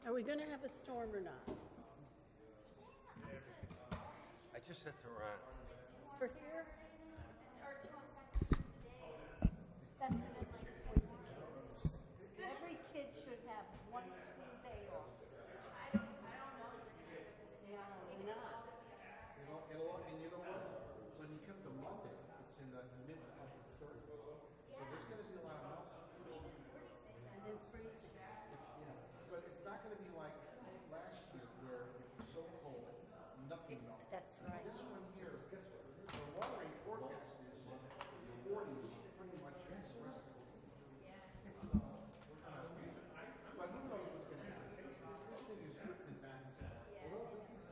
Are we gonna have a storm or not? I just said to Ron, For here? That's gonna disappoint the kids. Every kid should have one school day off. No, not. And you know what? When you come to Monday, it's in the mid to upper 30s. So there's going to be a lot of melt. And then freezing. But it's not going to be like last year where it was so cold, nothing melted. That's right. This one here, the long range forecast is 40s pretty much the rest of the week. But who knows what's going to happen? This thing is drifting back.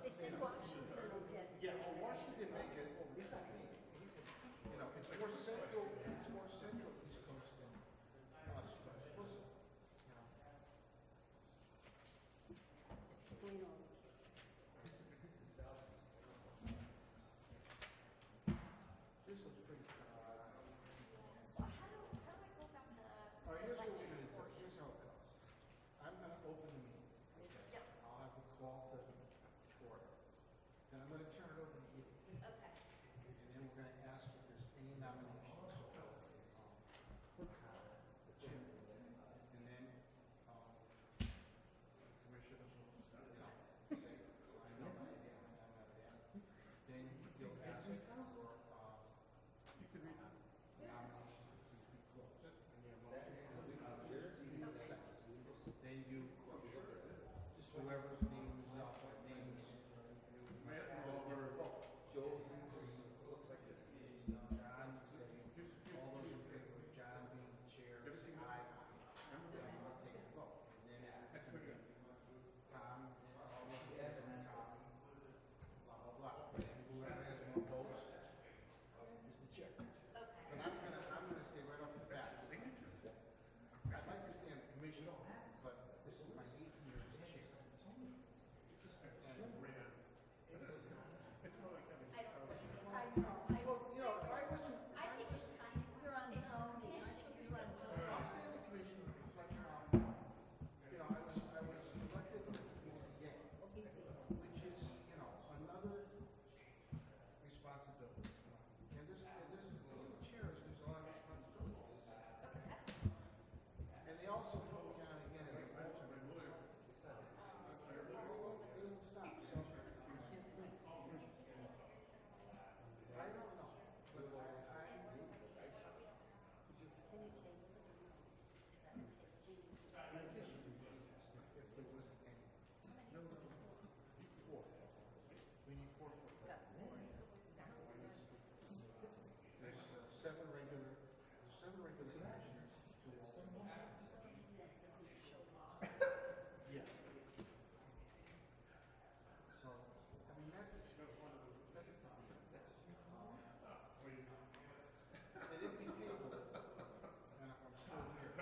They said Washington will get. Yeah, well, Washington may get it over 50. You know, it's more central East Coast than us, but we'll see. You know. Disappoint all the kids. This looks pretty good. So how do I go about the All right, here's what we're going to do. Here's how it goes. I'm going to open the meeting. Yep. I'll have the call to order. Then I'm going to turn it over to you. Okay. And then we're going to ask if there's any nominations for the chair. And then commissioners will, say, I nominate him, I nominate him. Then you'll ask for nominations to please be closed. And your motion is second. Then you, whoever's name is up, names, you over a vote. John, say, all those in favor of John being the chair, say aye. Then we'll take a vote. And then it's going to be Tom, and all those in favor of Tom, blah, blah, blah. And then whoever has more votes is the chair. But I'm gonna say right off the bat, I'd like to stay on the commission, but this is my 8th year as chair. I know. Well, you know, if I wasn't, I think it's kind of. You're on zoning. You're on zoning. I'll stay on the commission, but, you know, I was elected to the PCA, Easy. which is, you know, another responsibility. And there's chairs, there's a lot of responsibility. And they also put me on again as an alternate. They don't stop, so I can't win. I don't know, but Can you table it? Is that a I guess you could, if there wasn't any. No, 4. We need 4. There's 7 regular commissioners, 2 alternates. Yeah. So, I mean, that's the deal. And if we table it, and I'm still here,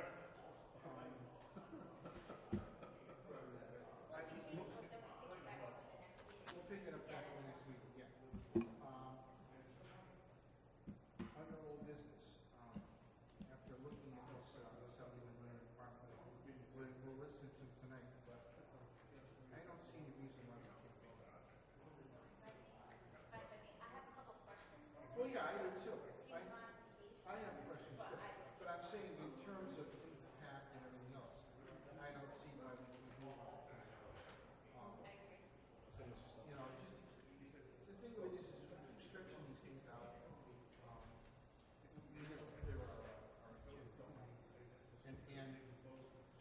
we'll pick it up back the next week again. Under old business, after looking at this Sullivan Lane apartment, we'll listen to tonight, but I don't see any reason why we can't vote on it. I have a couple questions. Well, yeah, I do too. I have questions too. But I'm saying in terms of impact and everything else, I don't see why we can't vote on it. You know, just, the thing of it is we keep stretching these things out. We never clear our agenda. And 2015-10,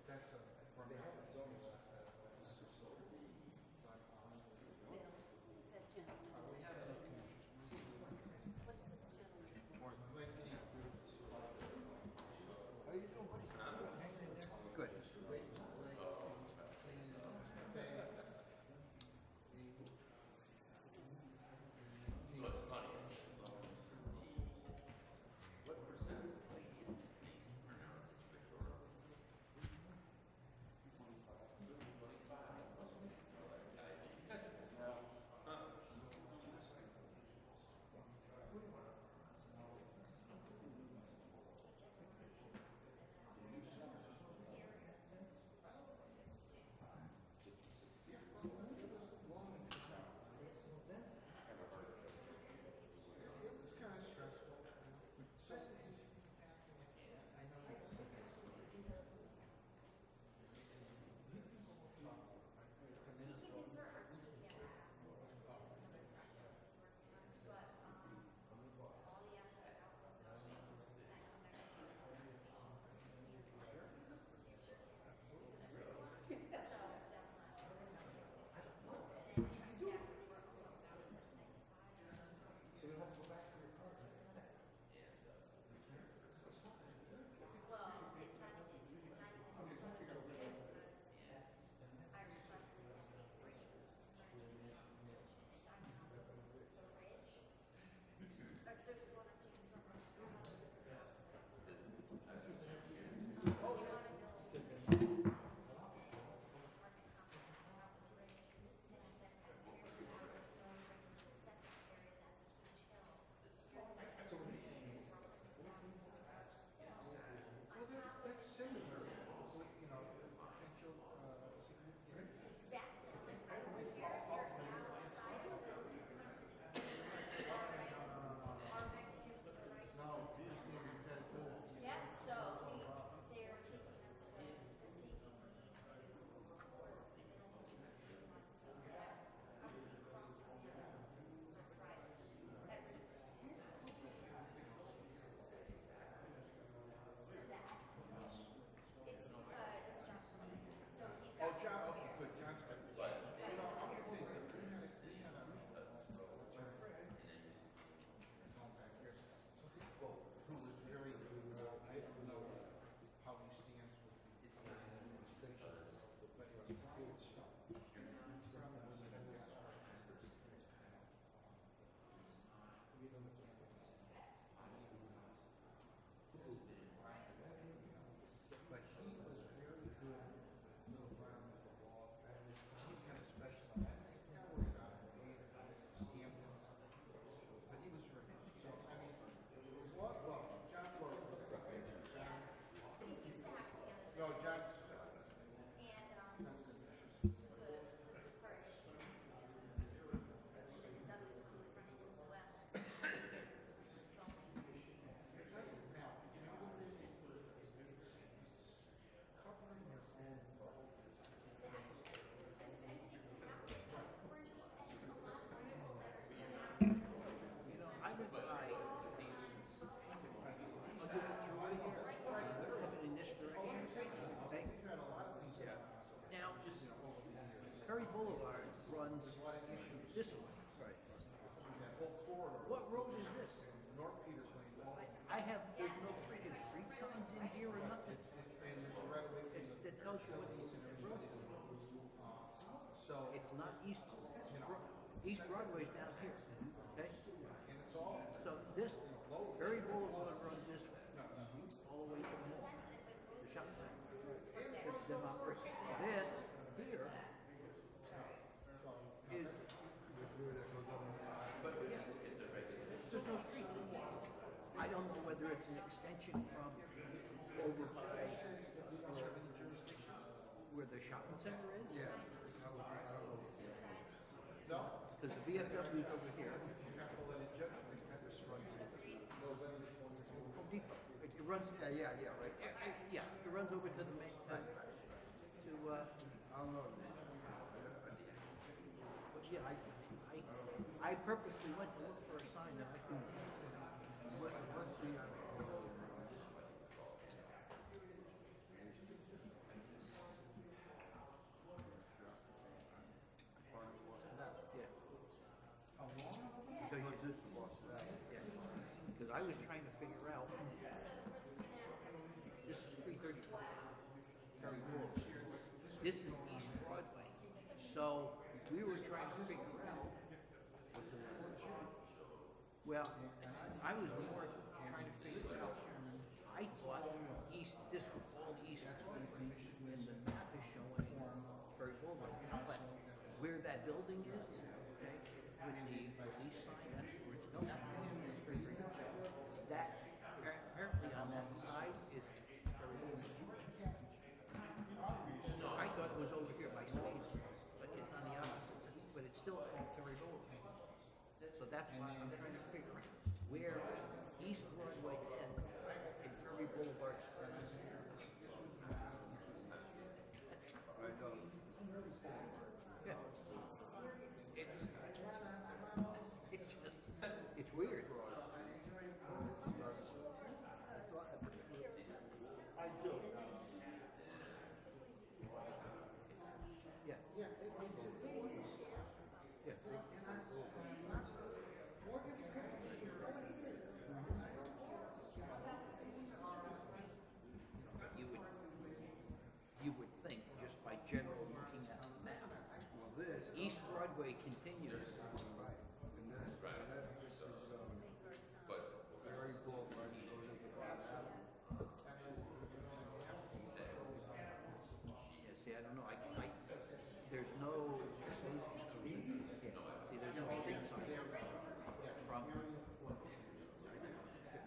that's a formality. Bill, is that gentleman? We have a commission. What's this gentleman's name? Or Glenn So, It's not East, East Broadway's down here, okay? and it's all, So this, Ferry Boulevard runs this way, all the way to the mall, the shopping center. It's them operation. This here is, but yeah, there's no street. I don't know whether it's an extension from over by where the shopping center is. yeah. No, Because the VFW is over here. you have to let it judge me, that this runs. Home Depot. It runs. Yeah, right. Yeah, it runs over to the main. To I'll know. but yeah, I purposely went to look for a sign that I couldn't. What's the, Yeah. Because I was trying to figure out. This is 334. Ferry Boulevard. This is East Broadway. So we were trying to figure out. Well, I was more trying to figure out. I thought East. This was all East Broadway, and the map is showing Ferry Boulevard. But where that building is, okay, with the police sign, that's where it's going. That apparently on that side is Ferry Boulevard. I thought it was over here by Spades, but it's on the opposite side. But it's still called Ferry Boulevard. So that's why I'm trying to figure out where East Broadway ends and Ferry Boulevard starts. Yeah. It's weird. I do. Yeah. Yeah, it's a big issue. Yeah. You would think just by general looking at the map, East Broadway continues. Ferry Boulevard goes into Boston. Yeah, see, I don't know. There's no. Yeah, see, there's no street sign from.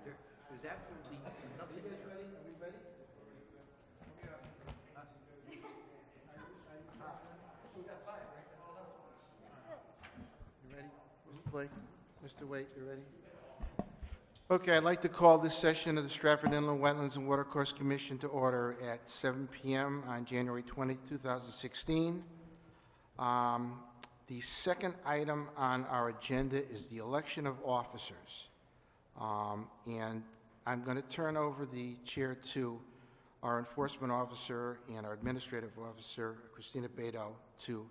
There's absolutely nothing. You guys ready? Are we ready? You ready? Mr. Blake? Mr. Waite, you ready? Okay, I'd like to call this session of the Stratford Inland Wetlands and Watercourse Commission to order at 7 p.m. on January 20, 2016. The second item on our agenda is the election of officers. And I'm going to turn over the chair to our enforcement officer and our administrative officer, Christina Beto, to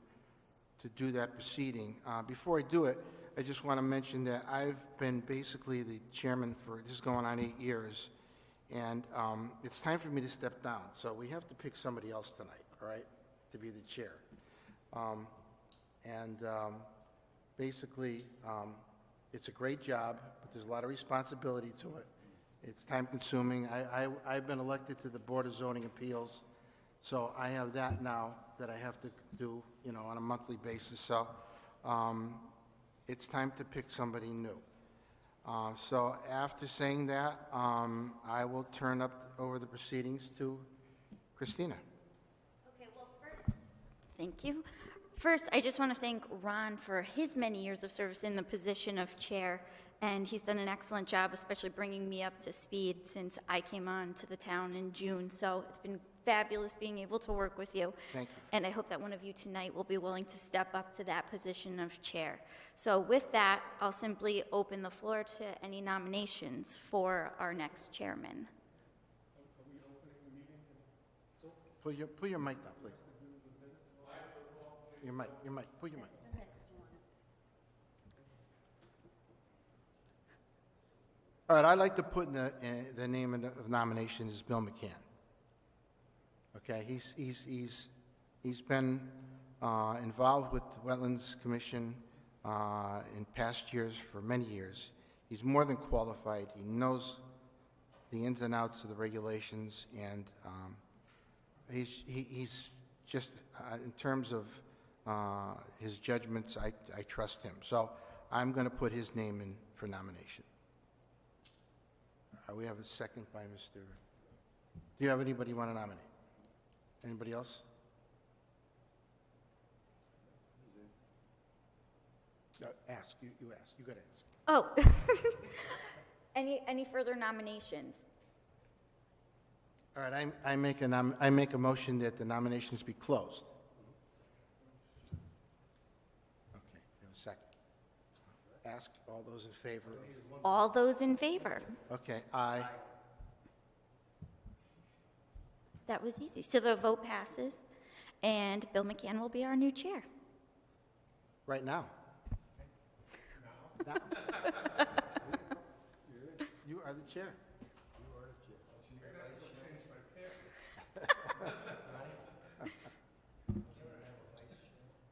do that proceeding. Before I do it, I just want to mention that I've been basically the chairman for, this is going on 8 years, and it's time for me to step down. So we have to pick somebody else tonight, all right, to be the chair. Basically, it's a great job, but there's a lot of responsibility to it. It's time-consuming. I've been elected to the Board of Zoning Appeals, so I have that now that I have to do, on a monthly basis. So it's time to pick somebody new. So after saying that, I will turn over the proceedings to Christina. Okay, well, first, thank you. First, I just want to thank Ron for his many years of service in the position of chair, and he's done an excellent job, especially bringing me up to speed since I came on to the town in June. So it's been fabulous being able to work with you. Thank you. And I hope that one of you tonight will be willing to step up to that position of chair. So with that, I'll simply open the floor to any nominations for our next chairman. Pull your mic down, please. Your mic, pull your mic. The next one. All right, I'd like to put in the name of nomination is Bill McCann. Okay, he's been involved with the Wetlands Commission in past years, for many years. He's more than qualified. He knows the ins and outs of the regulations, and he's just, in terms of his judgments, I trust him. So I'm going to put his name in for nomination. We have a second by Mr. Do you have anybody you want to nominate? Anybody else? Ask. You ask. You got to ask. Oh, any further nominations? All right, I make a motion that the nominations be closed. Okay, we have a second. Ask all those in favor. All those in favor? Okay, aye. That was easy. So the vote passes, and Bill McCann will be our new chair. Right now. Now. You are the chair.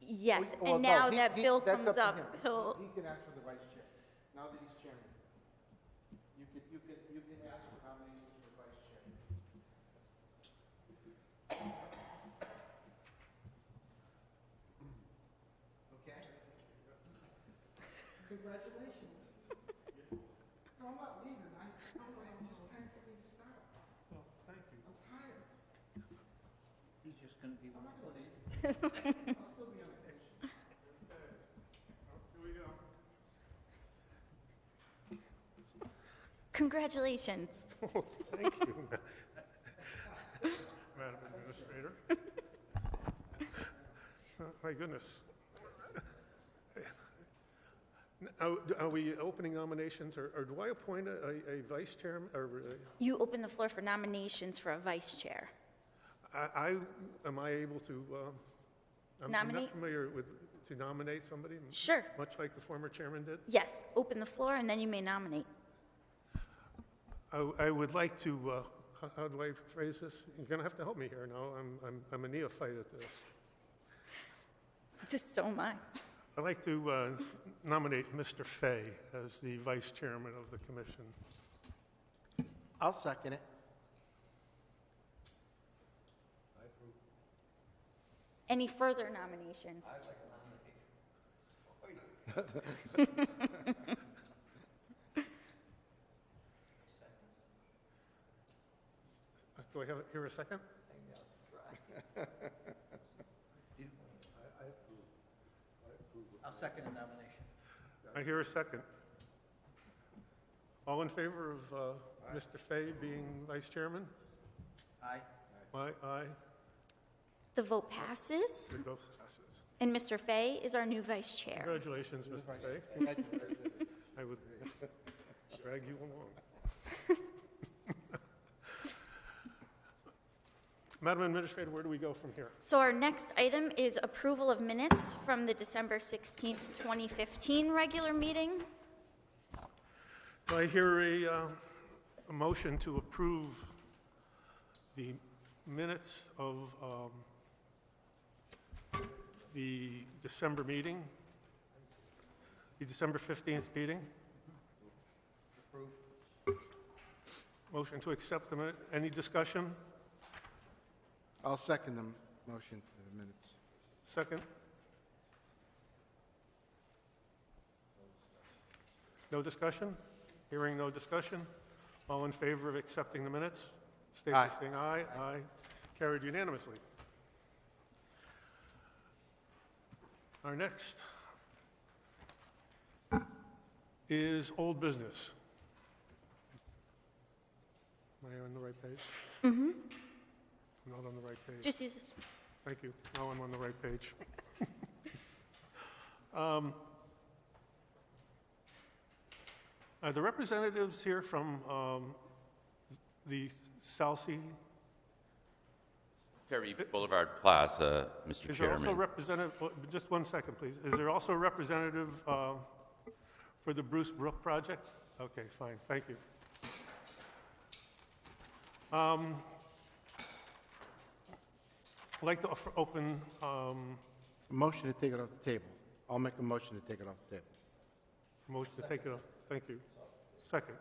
Yes, Well, and no, now he- that he- Bill that's comes to up, him. he'll, He can ask for the vice chair. Now that he's chairman, you can ask for nominations for vice chair. Okay? Congratulations. No, I'm not leaving. I'm just time for me to start. Well, thank you. I'm tired. He's just going to be one of those. I'll still be on vacation. Here we go. congratulations. Oh, thank you, Madam Administrator. My goodness. Are we opening nominations, or do I appoint a vice chairman? Or You open the floor for nominations for a vice chair. am I able to? I'm Nominate? not familiar with to nominate somebody. Sure. Much like the former chairman did. Yes, open the floor, and then you may nominate. I would like to. How do I phrase this? You're going to have to help me here. Now, I'm a neophyte at this. Just so am I. I'd like to nominate Mr. Fay as the vice chairman of the commission. I'll second it. Any further nominations? Do I hear a second? I'll second the nomination. I hear a second. All in favor of Mr. Fay being vice chairman? Aye. Aye. The vote passes, The vote passes. and Mr. Fay is our new vice chair. Congratulations, Mr. Fay. Congratulations. I would drag you along. Madam Administrator, where do we go from here? So our next item is approval of minutes from the December 16th, 2015 regular meeting. Do I hear a motion to approve the minutes of the December meeting, the December 15th meeting? Approve. Motion to accept the minute. Any discussion? I'll second the motion for the minutes. Second? No discussion? Hearing no discussion? All in favor of accepting the minutes? State by Aye. saying aye. Aye. Carried unanimously. Our next is old business. Am I on the right page? Mm-hmm. Not on the right page. Just use, Thank you. Now I'm on the right page. Are the representatives here from the Salsi? Ferry Boulevard Plaza, Mr. Is there also a Chairman. representative, just 1 second, please. Is there also a representative for the Bruce Brook project? Okay, fine, thank you. I'd like to open Motion to take it off the table. I'll make a motion to take it off the table. Motion to take it off. Thank you. Second.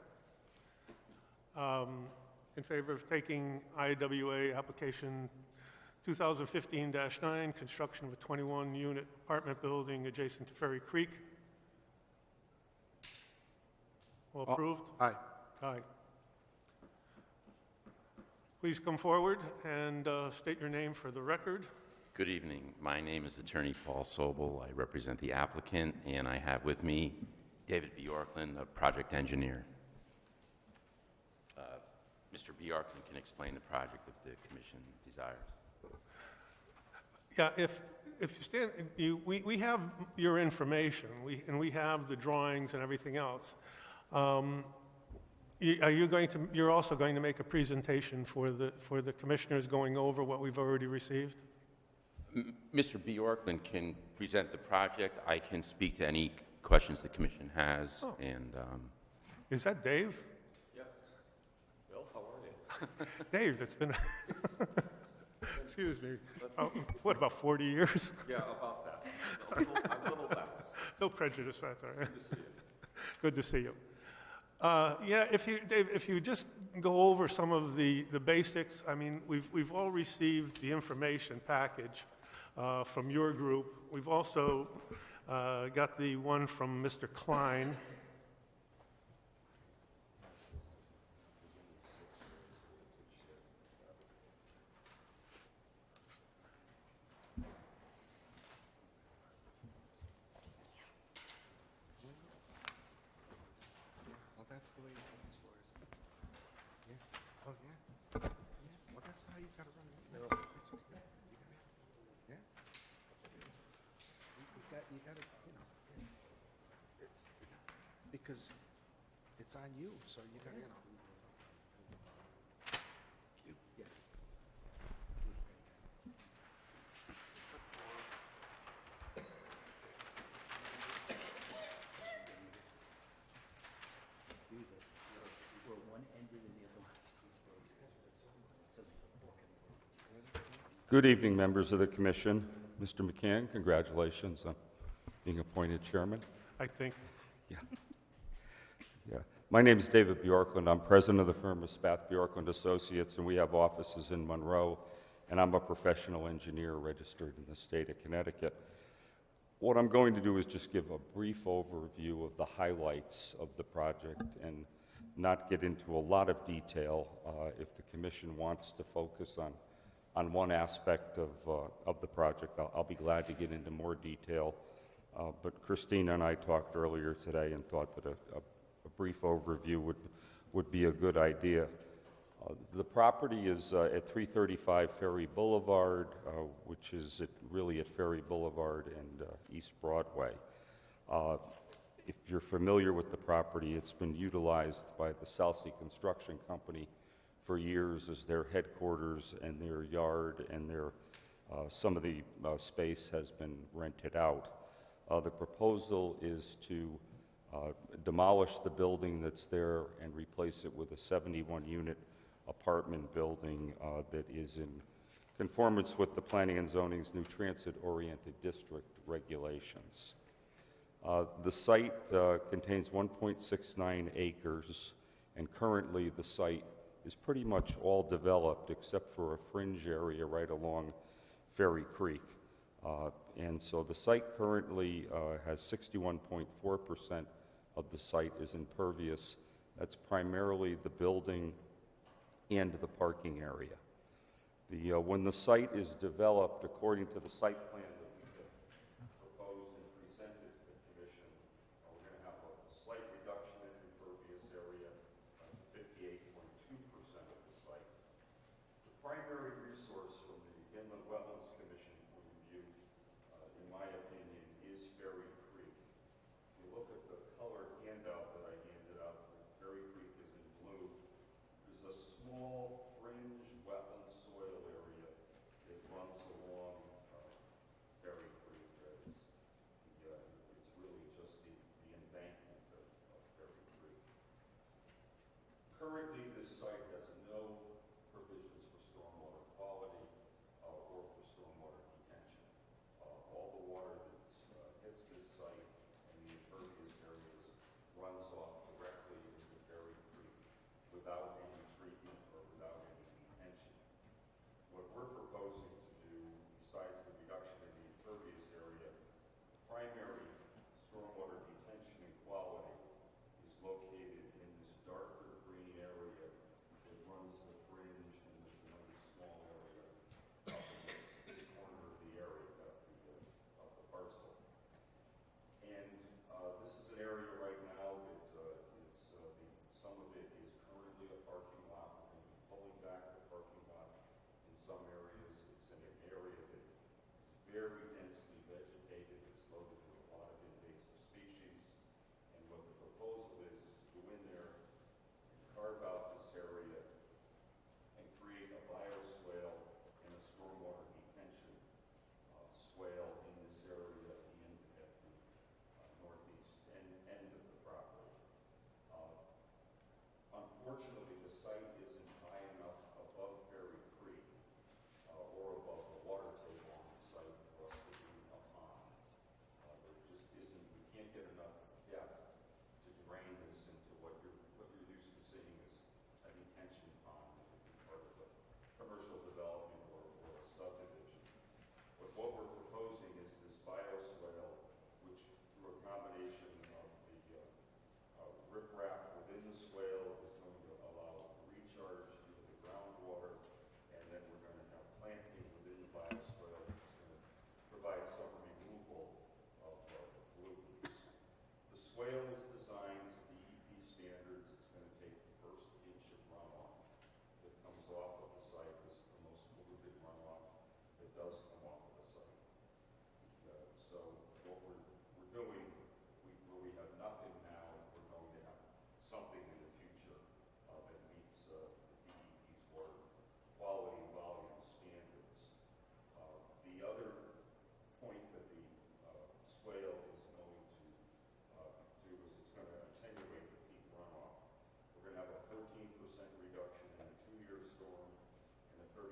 In favor of taking IWA application 2015-9, construction of a 21-unit apartment building adjacent to Ferry Creek. All approved? Aye. Aye. Please come forward and state your name for the record. Good evening. My name is Attorney Paul Sobel. I represent the applicant, and I have with me David Bjorklund, a project engineer. Mr. Bjorklund can explain the project if the commission desires. Yeah, if you stand, we have your information, and we have the drawings and everything else. Are you going to? You're also going to make a presentation for the commissioners, going over what we've already received. Mr. Bjorklund can present the project. I can speak to any questions the commission has. Oh. And Is that Dave? Yes. Bill, how are you? Dave, it's been. Excuse me. What, about 40 years? Yeah, about that. A little less. No prejudice, that's all right. Good to see you. Good to see you. Yeah, Dave, if you just go over some of the basics. I mean, we've all received the information package from your group. We've also got the one from Mr. Klein. Well, that's the way it is. Yeah. Oh, yeah. Yeah. Well, that's how you gotta run it. No. It's okay. Yeah. You gotta, it's, because it's on you, so you gotta, Yeah. Where one ended and the other one. Good evening, members of the commission. Mr. McCann, congratulations on being appointed chairman. I think. Yeah. Yeah. My name is David Bjorklund. I'm president of the firm of Spath Bjorklund Associates, and we have offices in Monroe, and I'm a professional engineer registered in the state of Connecticut. What I'm going to do is just give a brief overview of the highlights of the project and not get into a lot of detail. If the commission wants to focus on one aspect of the project, I'll be glad to get into more detail. But Christina and I talked earlier today and thought that a brief overview would be a good idea. The property is at 335 Ferry Boulevard, which is really at Ferry Boulevard and East Broadway. If you're familiar with the property, it's been utilized by the Salsi Construction Company for years as their headquarters and their yard, and some of the space has been rented out. The proposal is to demolish the building that's there and replace it with a 71-unit apartment building that is in conformance with the Planning and Zoning's new transit-oriented district regulations. The site contains 1.69 acres, and currently the site is pretty much all developed except for a fringe area right along Ferry Creek. And so the site currently has 61.4% of the site is impervious. That's primarily the building and the parking area. When the site is developed, according to the site plan that we have proposed and presented to the commission, we're going to have a slight reduction in impervious area to 58.2% of the site. The primary resource from the Inland Wetlands Commission point of view, in my opinion, is Ferry Creek. If you look at the colored handout that I handed out, Ferry Creek is in blue. There's a small fringe wetland soil area that runs along some areas. It's in an area that is very densely vegetated. It's loaded with a lot of invasive species. And what the proposal is to go in there and carve out this area and create a bioswale and a stormwater detention swale in this area at the northeast end of the property. Unfortunately, the site isn't high enough above Ferry Creek or above the water table on the site for us to do a pond. There just isn't, we can't get enough depth to drain this into what you're used to seeing as a detention pond that would be part of a commercial development or a subdivision. But what we're proposing is this bioswale, which through a combination of the riprap within the swale is going to allow recharge into the groundwater, and then we're going to have planting within the bioswale, which is going to provide some removal of pollutants. The swale is designed to DEP standards. It's going to take the first inch of runoff that comes off of the site. This is the most polluted runoff that does come off of the site. So what we're doing, where we have nothing now, we're going to have something in the future that meets the DEP's water quality volume standards. The other point that the swale is going to do is it's going to attenuate the peak runoff. We're going to have a 14% reduction in the 2-year storm and a 34%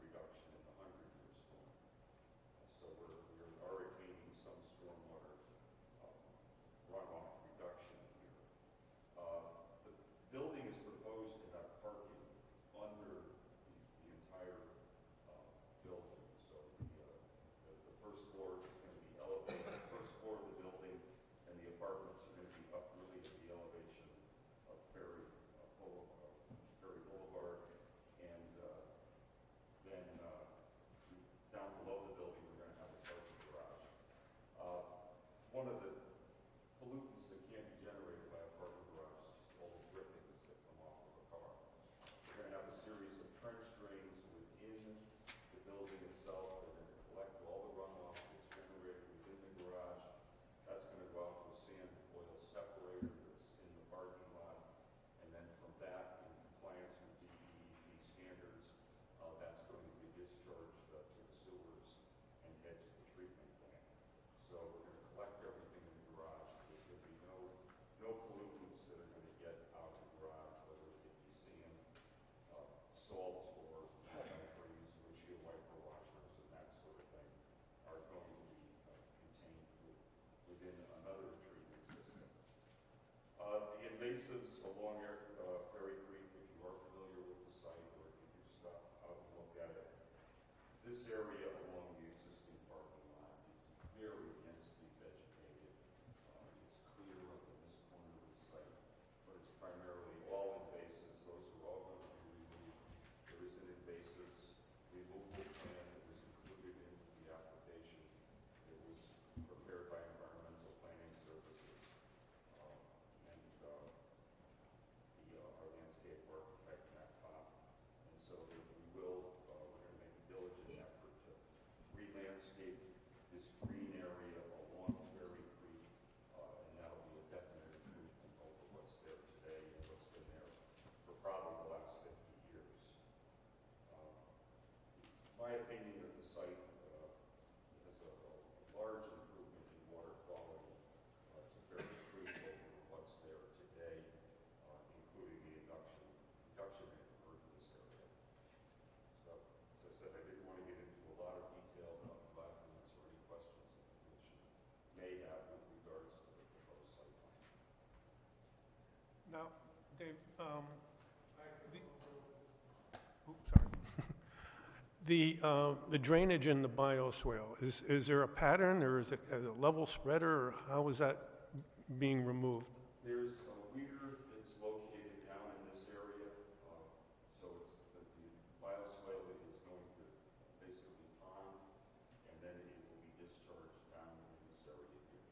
reduction in the 100-year storm. So we're already gaining some stormwater runoff reduction here. The building is proposed to have parking under the entire building. So the first floor is going to be elevated. The first floor of the building and the apartments are going to be up really at the elevation of Ferry Boulevard, and then down below the building we're going to have a parking garage. One of the pollutants that can be generated by a parking garage is just all the drippings that come off of a car. We're going to have a series of trench drains within the building itself. They're going to collect all the runoff that's generated within the garage. That's going to go out to a sand oil separator that's in the parking lot. And then from that, in compliance with DEP standards, that's going to be discharged to the sewers and head to the treatment plant. So we're going to collect everything in the garage. There'll be no pollutants that are going to get out of the garage, whether it be sand, salt, or antifreeze, windshield wiper washers, and that sort of thing, are going to be contained within another treatment system. The invasives along Ferry Creek, if you are familiar with the site, or if you do stop out and look at it, this area along the existing parking lot is very densely vegetated. It's clear up in this corner of the site, but it's primarily all invasives. Those are all going to be removed. There is an invasives removal plan that was included in the application. It was prepared by Environmental Planning Services and our landscape architect, Matt Pop. And so we're going to make a diligent effort to re-landscape this green area along Ferry Creek, and that'll be a definite improvement over what's there today and what's been there for probably the last 50 years. My opinion of the site has a large improvement in water quality to Ferry Creek over what's there today, including the reduction in impervious area. So, as I said, I didn't want to get into a lot of detail, but I'm glad to answer any questions that the commission may have with regards to the proposed site plan. Now, Dave, sorry. The drainage in the bioswale, is there a pattern, or is it a level spreader, or how is that being removed? There's a weir that's located down in this area, so it's the bioswale is going to basically pond, and then it will be discharged down in this area here.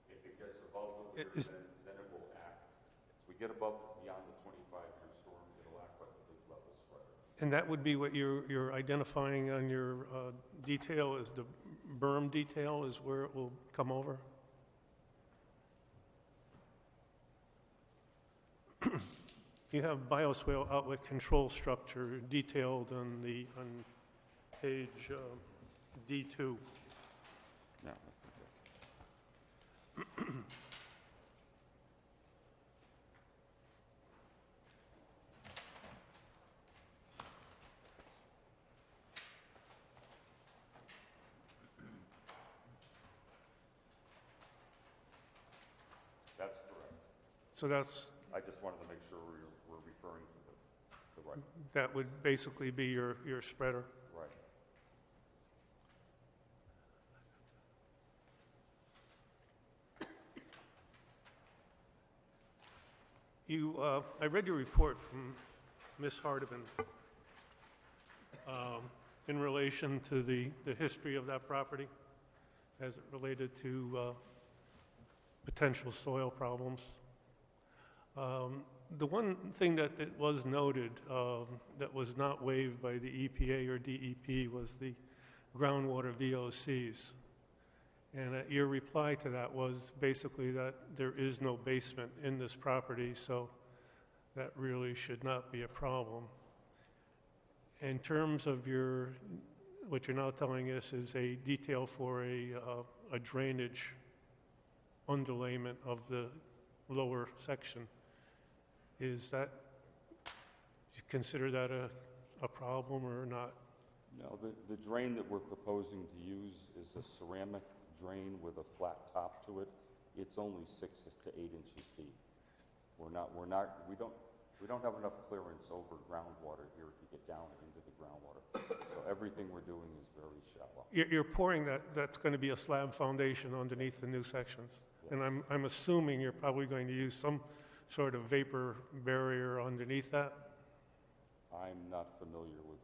If it gets above the weir, then it will act. As we get above beyond the 25-year storm, it'll act like a big level spreader. And that would be what you're identifying on your detail as the berm detail is where it will come over? You have bioswale outlet control structure detailed on page D2. No. That's correct. So that's, I just wanted to make sure we're referring to the right. that would basically be your spreader. Right. I read your report from Ms. Hardiman in relation to the history of that property as it related to potential soil problems. The one thing that was noted that was not waived by the EPA or DEP was the groundwater VOCs. And your reply to that was basically that there is no basement in this property, so that really should not be a problem. In terms of what you're now telling us is a detail for a drainage underlayment of the lower section. Is that, do you consider that a problem or not? No, the drain that we're proposing to use is a ceramic drain with a flat top to it. It's only 6 to 8 inches deep. We don't have enough clearance over groundwater here to get down into the groundwater. So everything we're doing is very shallow. You're pouring that's going to be a slab foundation underneath the new sections. Yeah. And I'm assuming you're probably going to use some sort of vapor barrier underneath that? I'm not familiar with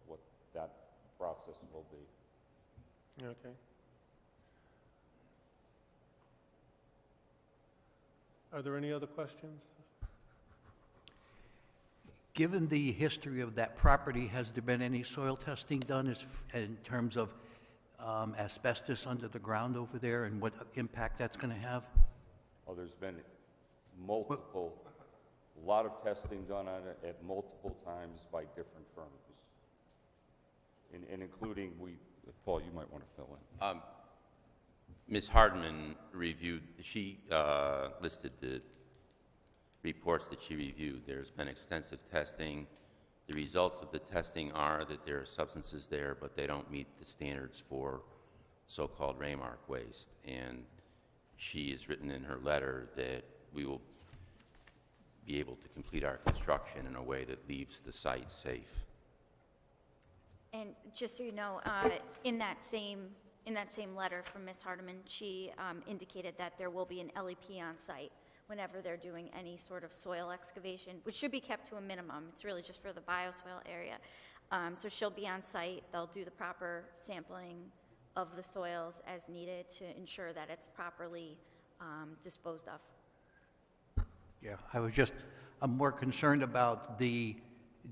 what that process will be. Okay. Are there any other questions? Given the history of that property, has there been any soil testing done in terms of asbestos under the ground over there and what impact that's going to have? Oh, there's been a lot of testing done on it at multiple times by different firms. And including, Paul, you might want to fill in. Ms. Hardman reviewed, she listed the reports that she reviewed. There's been extensive testing. The results of the testing are that there are substances there, but they don't meet the standards for so-called Raymark waste. And she has written in her letter that we will be able to complete our construction in a way that leaves the site safe. And just so you know, in that same letter from Ms. Hardiman, she indicated that there will be an LEP on site whenever they're doing any sort of soil excavation, which should be kept to a minimum. It's really just for the bioswale area. So she'll be on site. They'll do the proper sampling of the soils as needed to ensure that it's properly disposed of. Yeah, I'm more concerned about the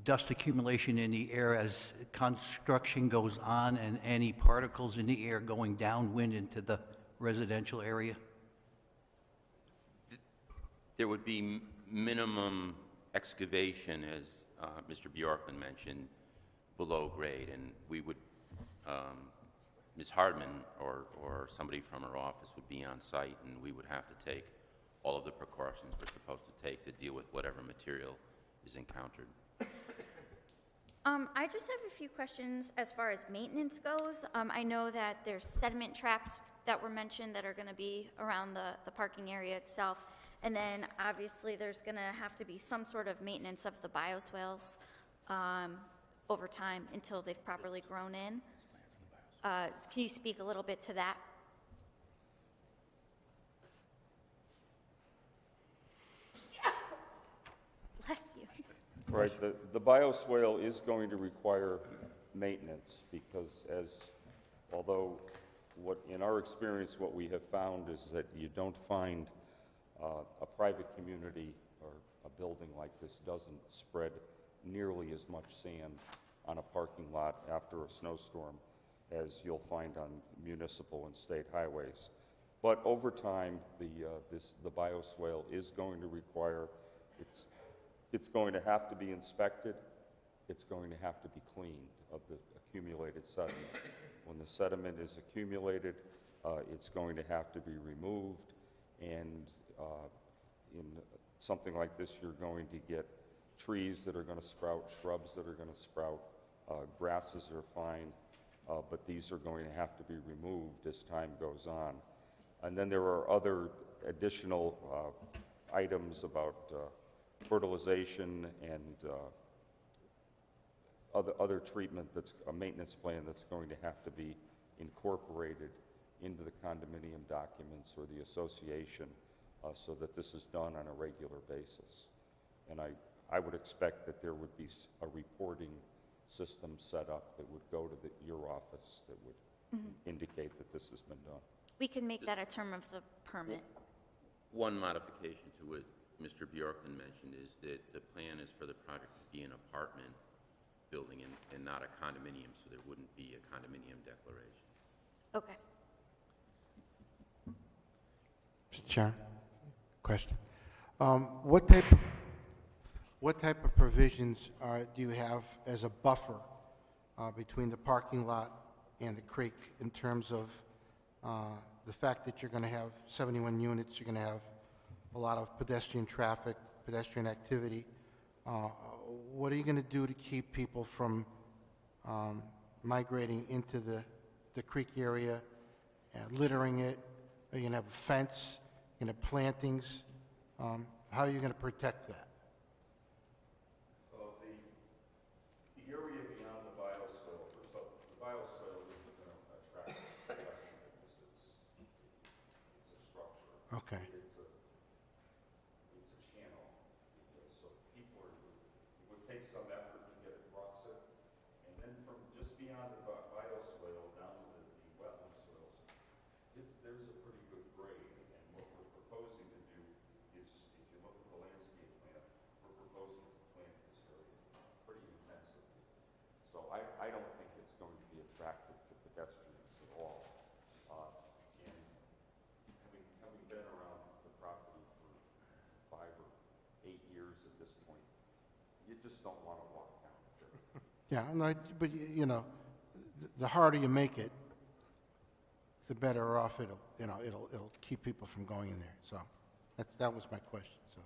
dust accumulation in the air as construction goes on and any particles in the air going downwind into the residential area. There would be minimum excavation, as Mr. Bjorklund mentioned, below grade, and we would, Ms. Hardman or somebody from her office would be on site, and we would have to take all of the precautions we're supposed to take to deal with whatever material is encountered. I just have a few questions as far as maintenance goes. I know that there's sediment traps that were mentioned that are going to be around the parking area itself. And then obviously there's going to have to be some sort of maintenance of the bioswales over time until they've properly grown in. Can you speak a little bit to that? Bless you. Right, the bioswale is going to require maintenance because although in our experience what we have found is that you don't find a private community or a building like this doesn't spread nearly as much sand on a parking lot after a snowstorm as you'll find on municipal and state highways. But over time, the bioswale is going to require, it's going to have to be inspected, it's going to have to be cleaned of the accumulated sediment. When the sediment is accumulated, it's going to have to be removed, and in something like this, you're going to get trees that are going to sprout, shrubs that are going to sprout, grasses are fine, but these are going to have to be removed as time goes on. And then there are other additional items about fertilization and other treatment, that's a maintenance plan that's going to have to be incorporated into the condominium documents or the association so that this is done on a regular basis. And I would expect that there would be a reporting system set up that would go to your office that would indicate that this has been done. We can make that a term of the permit. One modification to what Mr. Bjorklund mentioned is that the plan is for the project to be an apartment building and not a condominium, so there wouldn't be a condominium declaration. Okay. Mr. Chair, question. What type of provisions do you have as a buffer between the parking lot and the creek in terms of the fact that you're going to have 71 units, you're going to have a lot of pedestrian traffic, pedestrian activity? What are you going to do to keep people from migrating into the creek area, littering it? Are you going to have a fence? Are you going to have plantings? How are you going to protect that? So the area beyond the bioswale, first off, the bioswale isn't going to attract pedestrians because it's a structure. Okay. It's a channel. So people it would take some effort to get across it. And then from just beyond the bioswale down to the wetland soils, there's a pretty good grade. And what we're proposing to do is, if you look at the landscape plan, we're proposing to plant this area pretty intensively. So I don't think it's going to be attractive to pedestrians at all. And having been around the property for 5 or 8 years at this point, you just don't want to walk down there. Yeah, no, but you know, the harder you make it, the better off it'll keep people from going in there. So that was my question. So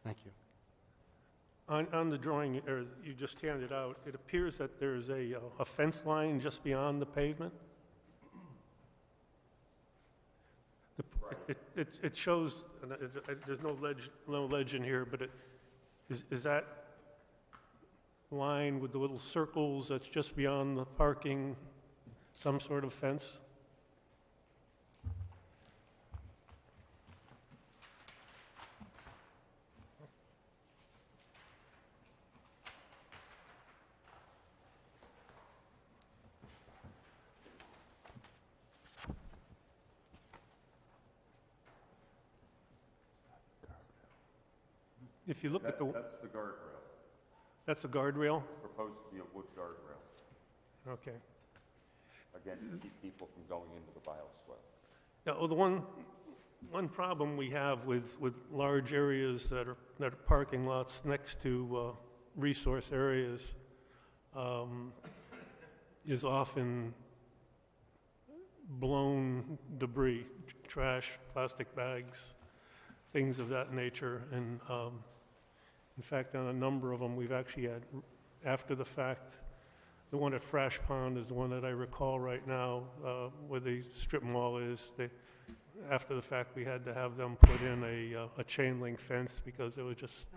thank you. On the drawing you just handed out, it appears that there's a fence line just beyond the pavement. It shows, there's no ledge in here, but is that line with the little circles that's just beyond the parking some sort of fence? If you look at the... That's the guardrail. That's a guardrail? It's proposed to be a wood guardrail. Okay. Again, to keep people from going into the bioswale. Yeah, well, the one problem we have with large areas that are parking lots next to resource areas is often blown debris, trash, plastic bags, things of that nature. And in fact, on a number of them, we've actually had, after the fact, the one at Frash Pond is the one that I recall right now, where the strip mall is. After the fact, we had to have them put in a chain link fence because there was just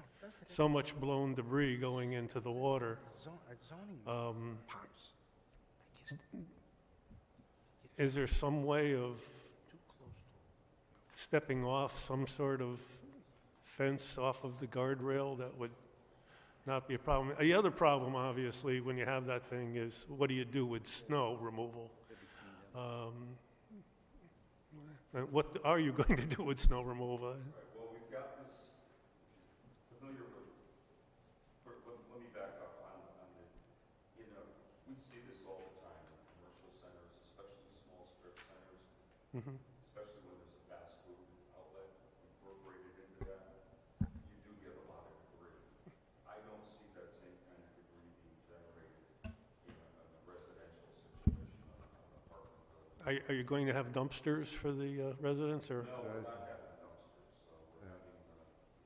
so much blown debris going into the water. Zoning pops. Is there some way of stepping off some sort of fence off of the guardrail that would not be a problem? The other problem, obviously, when you have that thing is, what do you do with snow removal? And what are you going to do with snow removal? Well, we've got this familiar with, let me back We see this all the time in commercial centers, especially small strip centers, Mhm. especially when there's a fast food outlet incorporated into that. You do get a lot of debris. I don't see that same kind of debris being generated in a residential situation, an apartment building. Are you going to have dumpsters for the residents, or? No, we're not having dumpsters, so we're having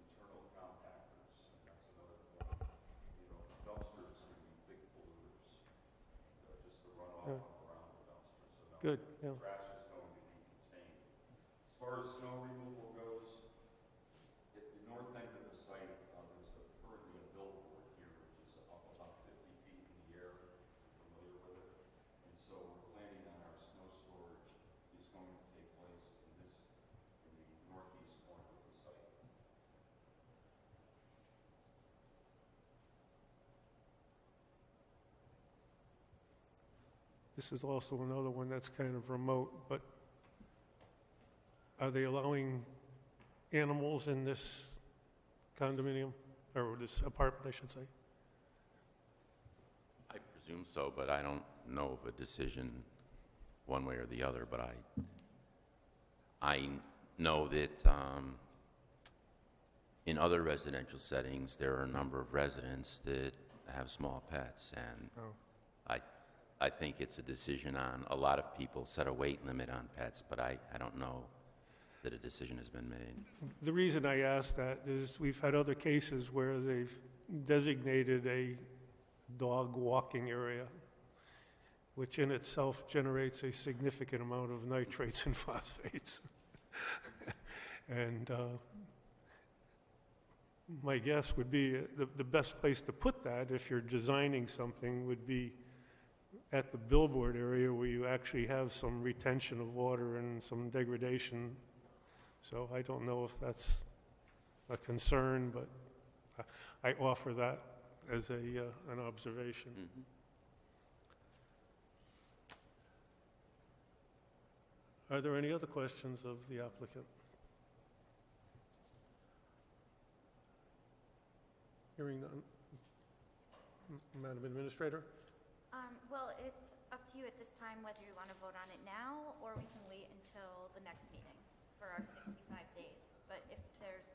internal compactors, and that's another point. You know, dumpsters can be big polluters, just the runoff around the dumpster, so no. Good, yeah. Trash is going to be contained. As far as snow removal goes, at the north end of the site, there's currently a billboard here, which is up about 50 feet in the air, if you're familiar with it. And so we're planning on our snow storage is going to take place in the northeast corner of the site. This is also another one that's kind of remote, but are they allowing animals in this condominium, or this apartment, I should say? I presume so, but I don't know of a decision one way or the other, but I know that in other residential settings, there are a number of residents that have small pets, and I think it's a decision on, a lot of people set a weight limit on pets, but I don't know that a decision has been made. The reason I ask that is we've had other cases where they've designated a dog walking area, which in itself generates a significant amount of nitrates and phosphates. And my guess would be the best place to put that, if you're designing something, would be at the billboard area where you actually have some retention of water and some degradation. So I don't know if that's a concern, but I offer that as an observation. Are there any other questions of the applicant? Hearing none. Madam Administrator? Well, it's up to you at this time whether you want to vote on it now, or we can wait until the next meeting for our 65 days. But if there's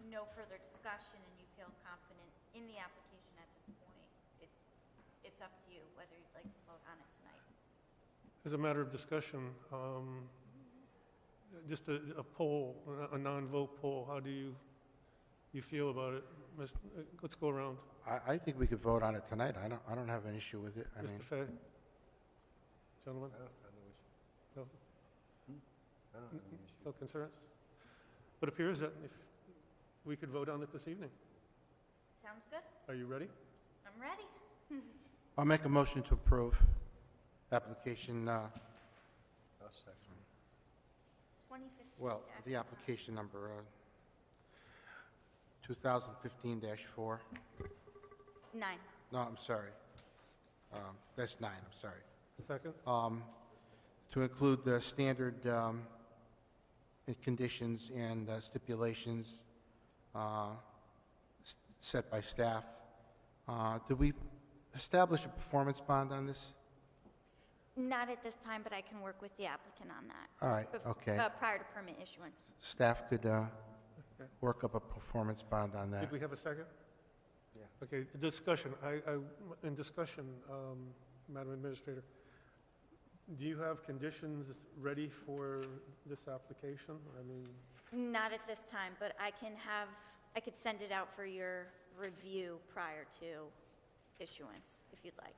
no further discussion and you feel confident in the application at this point, it's up to you whether you'd like to vote on it tonight. As a matter of discussion, just a poll, a non-vote poll, how do you feel about it? Let's go around. I think we could vote on it tonight. I don't have an issue with it. I mean, Mr. Fay? Gentlemen? No? No concerns? It appears that if we could vote on it this evening. Sounds good? Are you ready? I'm ready. I'll make a motion to approve application, 2015. well, the application number 2015-4. 9. No, I'm sorry. That's 9, I'm sorry. Second? To include the standard conditions and stipulations set by staff. Do we establish a performance bond on this? Not at this time, but I can work with the applicant on that. All right, okay. Prior to permit issuance. Staff could work up a performance bond on that. Did we have a second? Yeah. Okay, discussion. In discussion, Madam Administrator, do you have conditions ready for this application? I mean, Not at this time, but I could send it out for your review prior to issuance, if you'd like.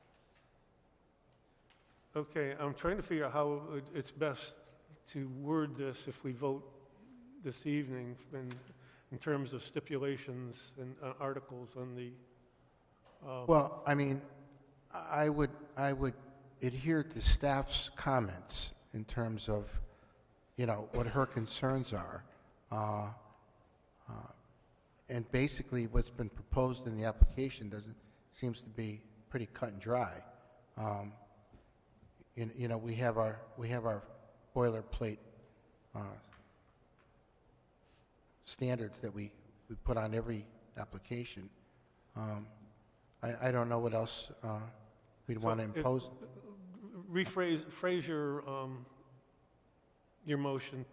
okay, I'm trying to figure out how it's best to word this if we vote this evening in terms of stipulations and articles on the... Well, I mean, I would adhere to staff's comments in terms of, you know, what her concerns are. And basically, what's been proposed in the application seems to be pretty cut and dry. You know, we have our boilerplate standards that we put on every application. I don't know what else We'd want to if- impose, Phrase your motion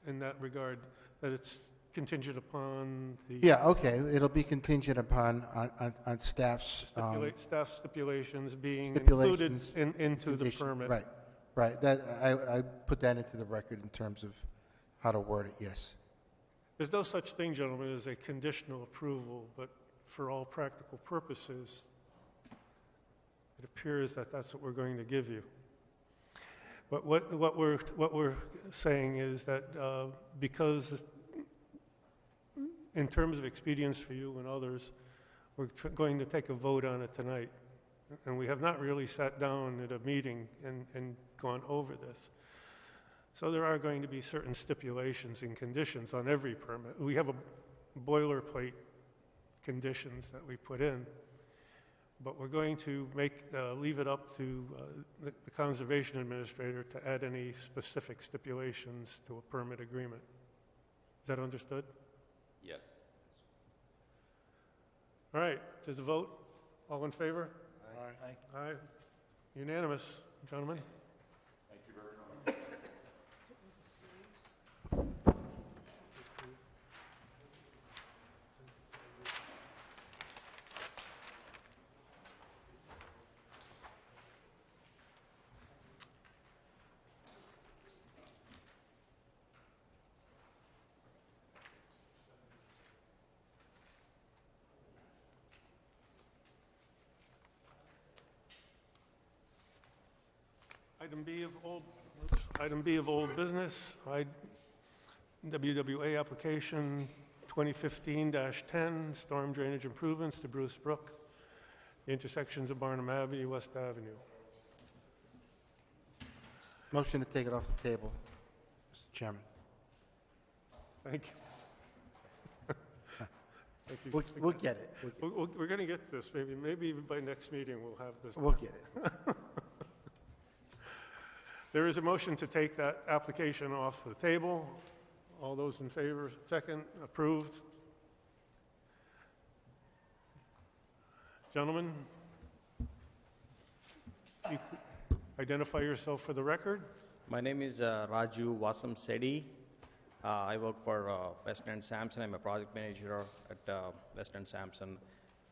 in that regard, that it's contingent upon the yeah, okay, it'll be contingent upon, on staff's, staff stipulations being stipulations, included into the condition. permit. Right, right, that, I put that into the record in terms of how to word it, yes. There's no such thing, gentlemen, as a conditional approval, but for all practical purposes, it appears that that's what we're going to give you. But what we're saying is that because in terms of expedience for you and others, we're going to take a vote on it tonight. And we have not really sat down at a meeting and gone over this. So there are going to be certain stipulations and conditions on every permit. We have a boilerplate conditions that we put in, but we're going to leave it up to the Conservation Administrator to add any specific stipulations to a permit agreement. Is that understood? Yes. All right, to the vote. All in favor? Aye. Aye. Unanimous, gentlemen. Item B of old business, WWA application 2015-10, storm drainage improvements to Bruce Brook, the intersections of Barnum Avenue, West Avenue. Motion to take it off the table, Mr. Chairman. Thank you. Thank you. We'll get it. We'll get it. We're going to get this, maybe even by next meeting we'll have this. We'll get it. There is a motion to take that application off the table. All those in favor, second, approved. Gentlemen, you identify yourself for the record. My name is Raju Wasam Sedi. I work for Western Sampson. I'm a project manager at Western Sampson.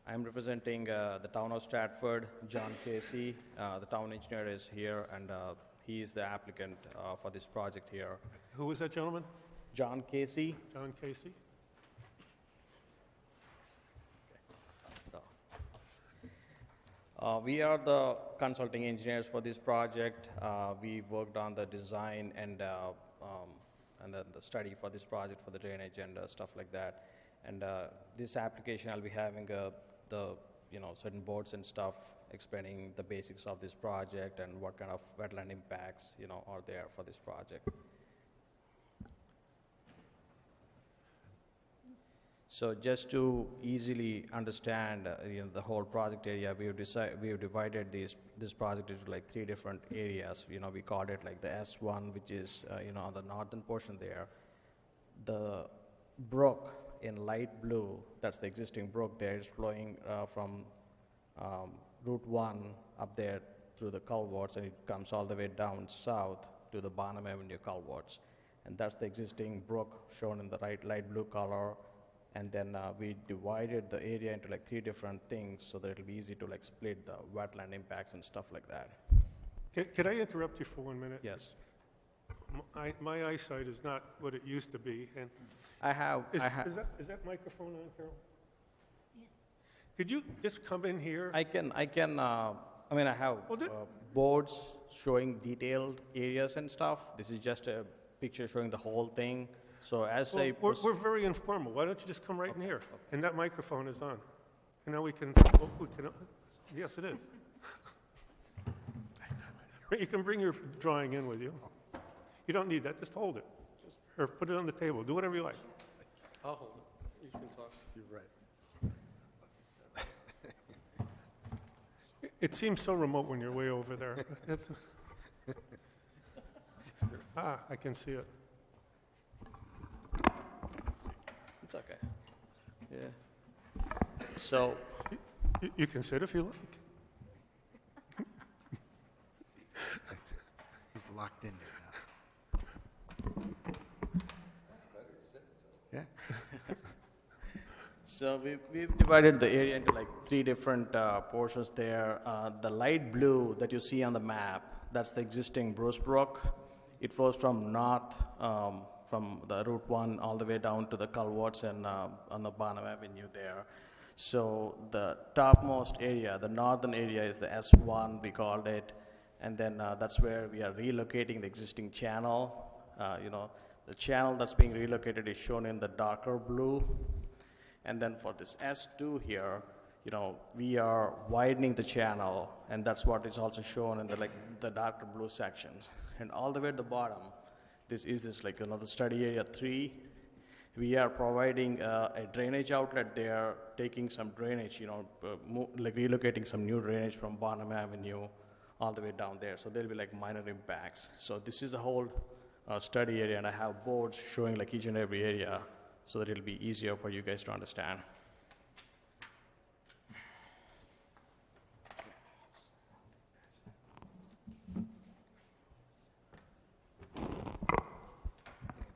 I'm representing the town of Stratford, John Casey. The town engineer is here, and he is the applicant for this project here. Who was that gentleman? John Casey. John Casey. We are the consulting engineers for this project. We worked on the design and then the study for this project for the drainage and stuff like that. And this application, I'll be having the certain boards and stuff explaining the basics of this project and what kind of wetland impacts are there for this project. So just to easily understand the whole project area, we have divided this project into like 3 different areas. We called it like the S1, which is on the northern portion there. The brook in light blue, that's the existing brook there, is flowing from Route 1 up there through the culverts, and it comes all the way down south to the Barnum Avenue culverts. And that's the existing brook shown in the light blue color. And then we divided the area into like 3 different things so that it'll be easy to like split the wetland impacts and stuff like that. Can I interrupt you for 1 minute? Yes. My eyesight is not what it used to be, and Is is that microphone on, Carol? Yes. Could you just come in here? I have Well, boards showing detailed areas and stuff. This is just a picture showing the whole thing. So as Well, I we're very informal. Why don't you just come right in here? And that microphone is on. And now we can, yes, it is. You can bring your drawing in with you. You don't need that, just hold it. Or put it on the table, do whatever you like. I'll hold it. You can talk. You're right. It seems so remote when you're way over there. I can see it. It's okay. Yeah. So You can sit if you like. locked in there now. Yeah. So we've divided the area into like 3 different portions there. The light blue that you see on the map, that's the existing Bruce Brook. It flows from north, from the Route 1 all the way down to the culverts and on the Barnum Avenue there. So the topmost area, the northern area, is the S1, we called it, and then that's where we are relocating the existing channel. The channel that's being relocated is shown in the darker blue. And then for this S2 here, we are widening the channel, and that's what is also shown in the darker blue sections. And all the way at the bottom, this is the study area 3. We are providing a drainage outlet there, taking some drainage, relocating some new drainage from Barnum Avenue all the way down there. So there'll be minor impacts. So this is the whole study area, and I have boards showing each and every area, so that it'll be easier for you guys to understand.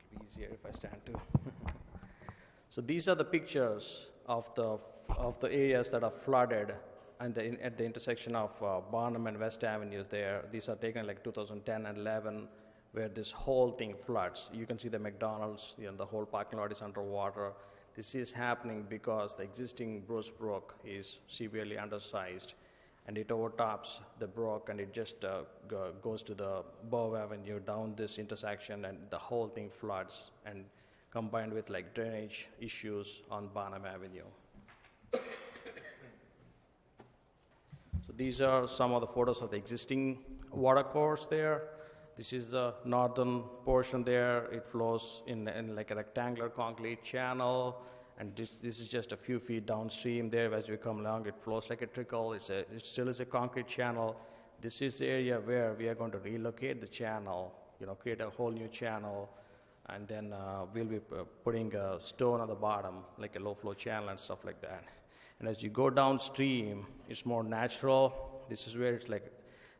It'll be easier if I stand too. So these are the pictures of the areas that are flooded and at the intersection of Barnum and West Avenues there. These are taken 2010 and 11, where this whole thing floods. You can see the McDonald's, the whole parking lot is underwater. This is happening because the existing Bruce Brook is severely undersized, and it overtops the brook, and it just goes to the Bow Avenue down this intersection, and the whole thing floods, and combined with drainage issues on Barnum Avenue. So these are some of the photos of the existing water course there. This is the northern portion there. It flows in a rectangular concrete channel, and this is just a few feet downstream there. As we come along, it flows like a trickle. It still is a concrete channel. This is the area where we are going to relocate the channel, create a whole new channel, and then we'll be putting a stone on the bottom, like a low-flow channel and stuff like that. And as you go downstream, it's more natural. This is where it's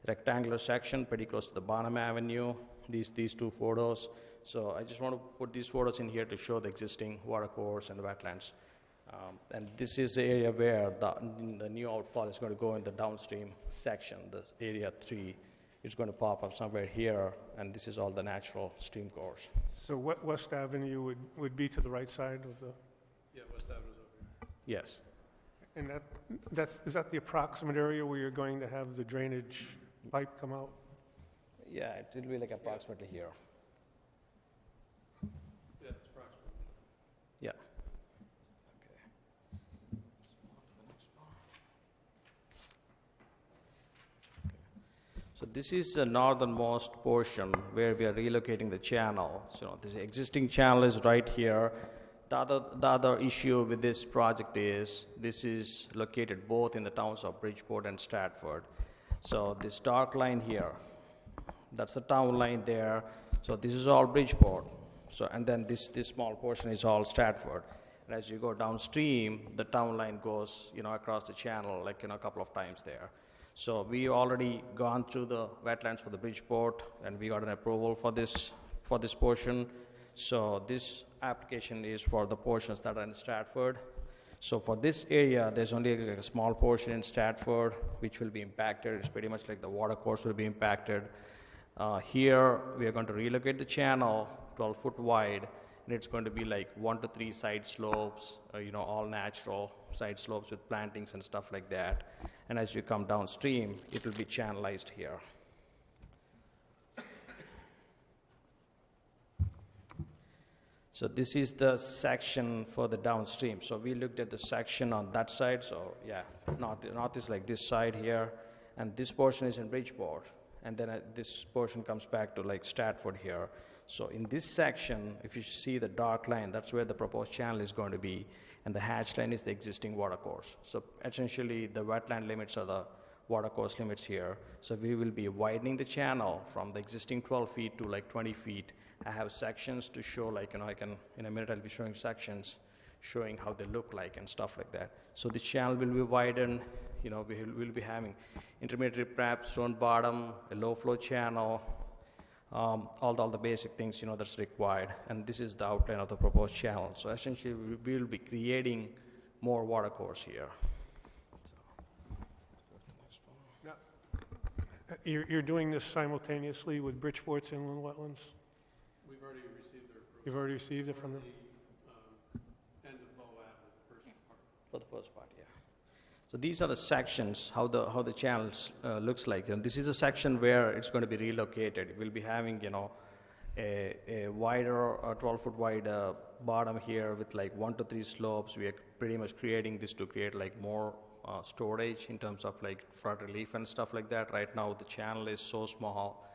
rectangular section pretty close to the Barnum Avenue, these 2 photos. So I just want to put these photos in here to show the existing water course and wetlands. And this is the area where the new outfall is going to go in the downstream section, the area 3. It's going to pop up somewhere here, and this is all the natural stream course. So West Avenue would be to the right side of the... Yeah, West Avenue's over here. Yes. And is that the approximate area where you're going to have the drainage pipe come out? Yeah, it will be approximately here. Yeah, it's approximately. Yeah. So this is the northernmost portion where we are relocating the channel. So this existing channel is right here. The other issue with this project is this is located both in the towns of Bridgeport and Stratford. So this dark line here, that's the town line there. So this is all Bridgeport. So, and then this small portion is all Stratford. And as you go downstream, the town line goes, across the channel, a couple of times there. So we already gone through the wetlands for the Bridgeport, and we got an approval for this portion. So this application is for the portions that are in Stratford. So for this area, there's only a small portion in Stratford which will be impacted. It's pretty much like the water course will be impacted. Here, we are going to relocate the channel 12 foot wide, and it's going to be 1 to 3 side slopes, all natural side slopes with plantings and stuff like that. And as you come downstream, it will be channelized here. So this is the section for the downstream. So we looked at the section on that side. So yeah, north is like this side here, and this portion is in Bridgeport, and then this portion comes back to Stratford here. So in this section, if you see the dark line, that's where the proposed channel is going to be, and the hatched line is the existing water course. So essentially, the wetland limits are the water course limits here. So we will be widening the channel from the existing 12 feet to 20 feet. I have sections to show, I can, in a minute I'll be showing sections, showing how they look like and stuff like that. So the channel will be widened. We'll be having intermediate prep, stone bottom, a low flow channel, all the basic things, that's required. And this is the outline of the proposed channel. So essentially, we will be creating more water course here. Now, you're doing this simultaneously with Bridgeport's inland wetlands? We've already received their approval. You've already received it from them? End of Bow Ave, the first part. For the first part, yeah. So these are the sections, how the channels looks like. And this is a section where it's going to be relocated. We'll be having, a wider, 12-foot wide bottom here with like 1 to 3 slopes. We are pretty much creating this to create like more storage in terms of like flood relief and stuff like that. Right now, the channel is so small,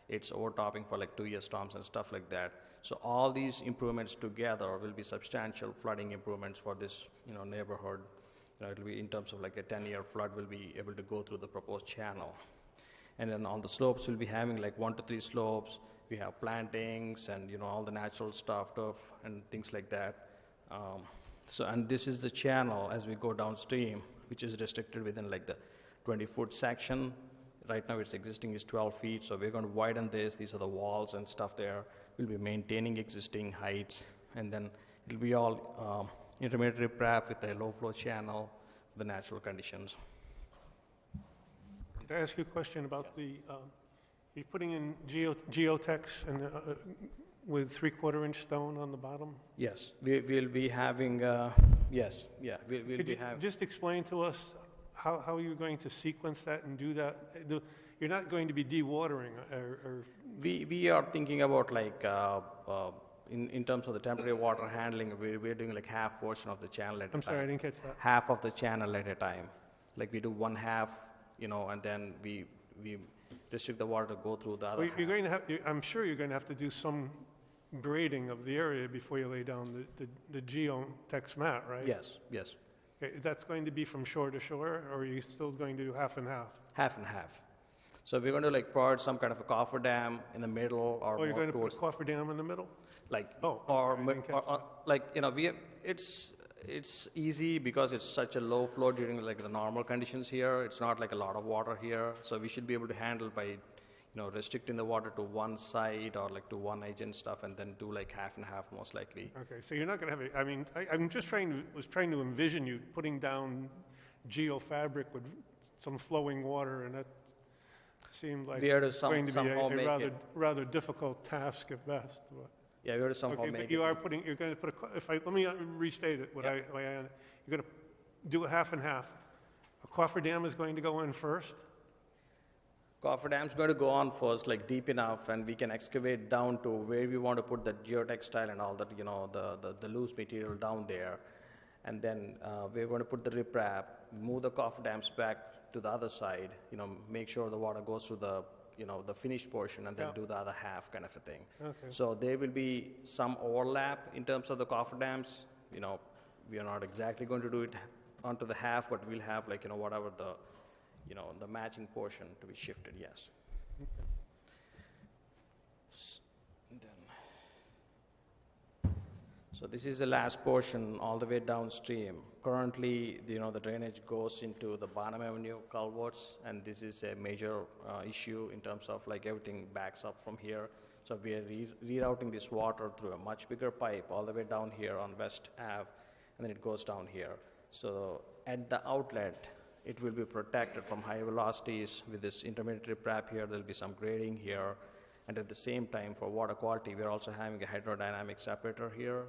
it's overtopping for like 2-year storms and stuff like that. So all these improvements together will be substantial flooding improvements for this, neighborhood. It'll be in terms of like a 10-year flood will be able to go through the proposed channel. And then on the slopes, we'll be having like 1 to 3 slopes. We have plantings and, all the natural stuff, turf and things like that. And this is the channel as we go downstream, which is restricted within like the 20-foot section. Right now, its existing is 12 feet, so we're going to widen this. These are the walls and stuff there. We'll be maintaining existing heights, and then it'll be all intermediate riprap with a low-flow channel for the natural conditions. Could I ask you a question about the, you're putting in geotex and with 3/4-inch stone on the bottom? Yes, we'll be having, yes, yeah, we'll Could be you having. just explain to us how you're going to sequence that and do that? You're not going to be dewatering or We are thinking about like, in terms of the temporary water handling, we're doing like half portion of the channel at a time. I'm sorry, I didn't catch that. Half of the channel at a time. Like we do one half, and then we restrict the water to go through the other Well, half. you're going to have, I'm sure you're going to have to do some grading of the area before you lay down the geotex mat, right? Yes, yes, Okay, that's going to be from shore to shore, or are you still going to do half and half? half and half. So we're going to like provide some kind of a coffer dam in the middle or Oh, you're more going to put towards a coffer-dam in the middle? like, Oh, or, okay, I didn't catch like, it's easy because it's such a low flow during like the normal conditions here. It's not like a lot of water here. So we should be able to handle by, restricting the water to one side or like to one edge and stuff, and then do like half and half most likely. Okay, so you're not going to have, I mean, I'm just was trying to envision you putting down geofabric with some flowing water, and that seemed like We are to going to be somehow a make it. rather difficult task at best. But- Yeah, we are to somehow Okay, make but you it. are you're going to put let me restate it, Yeah. you're going to do a half and half. A cofferdam is going to go in first? Cofferdam's going to go on first, like deep enough, and we can excavate down to where we want to put the geotextile and all that, the loose material down there. And then we're going to put the riprap, move the cofferdams back to the other side, make sure the water goes through the, the finished portion, and then Yeah. do the other half kind of a thing. Okay. So there will be some overlap in terms of the cofferdams. We are not exactly going to do it onto the half, but we'll have like, whatever the matching portion to be shifted, yes. So this is the last portion all the way downstream. Currently, the drainage goes into the Barnum Avenue culverts, and this is a major issue in terms of like everything backs up from here. So we are rerouting this water through a much bigger pipe all the way down here on West Ave, and then it goes down here. So at the outlet, it will be protected from high velocities with this intermediate riprap here. There'll be some grading here. And at the same time, for water quality, we're also having a hydrodynamic separator here.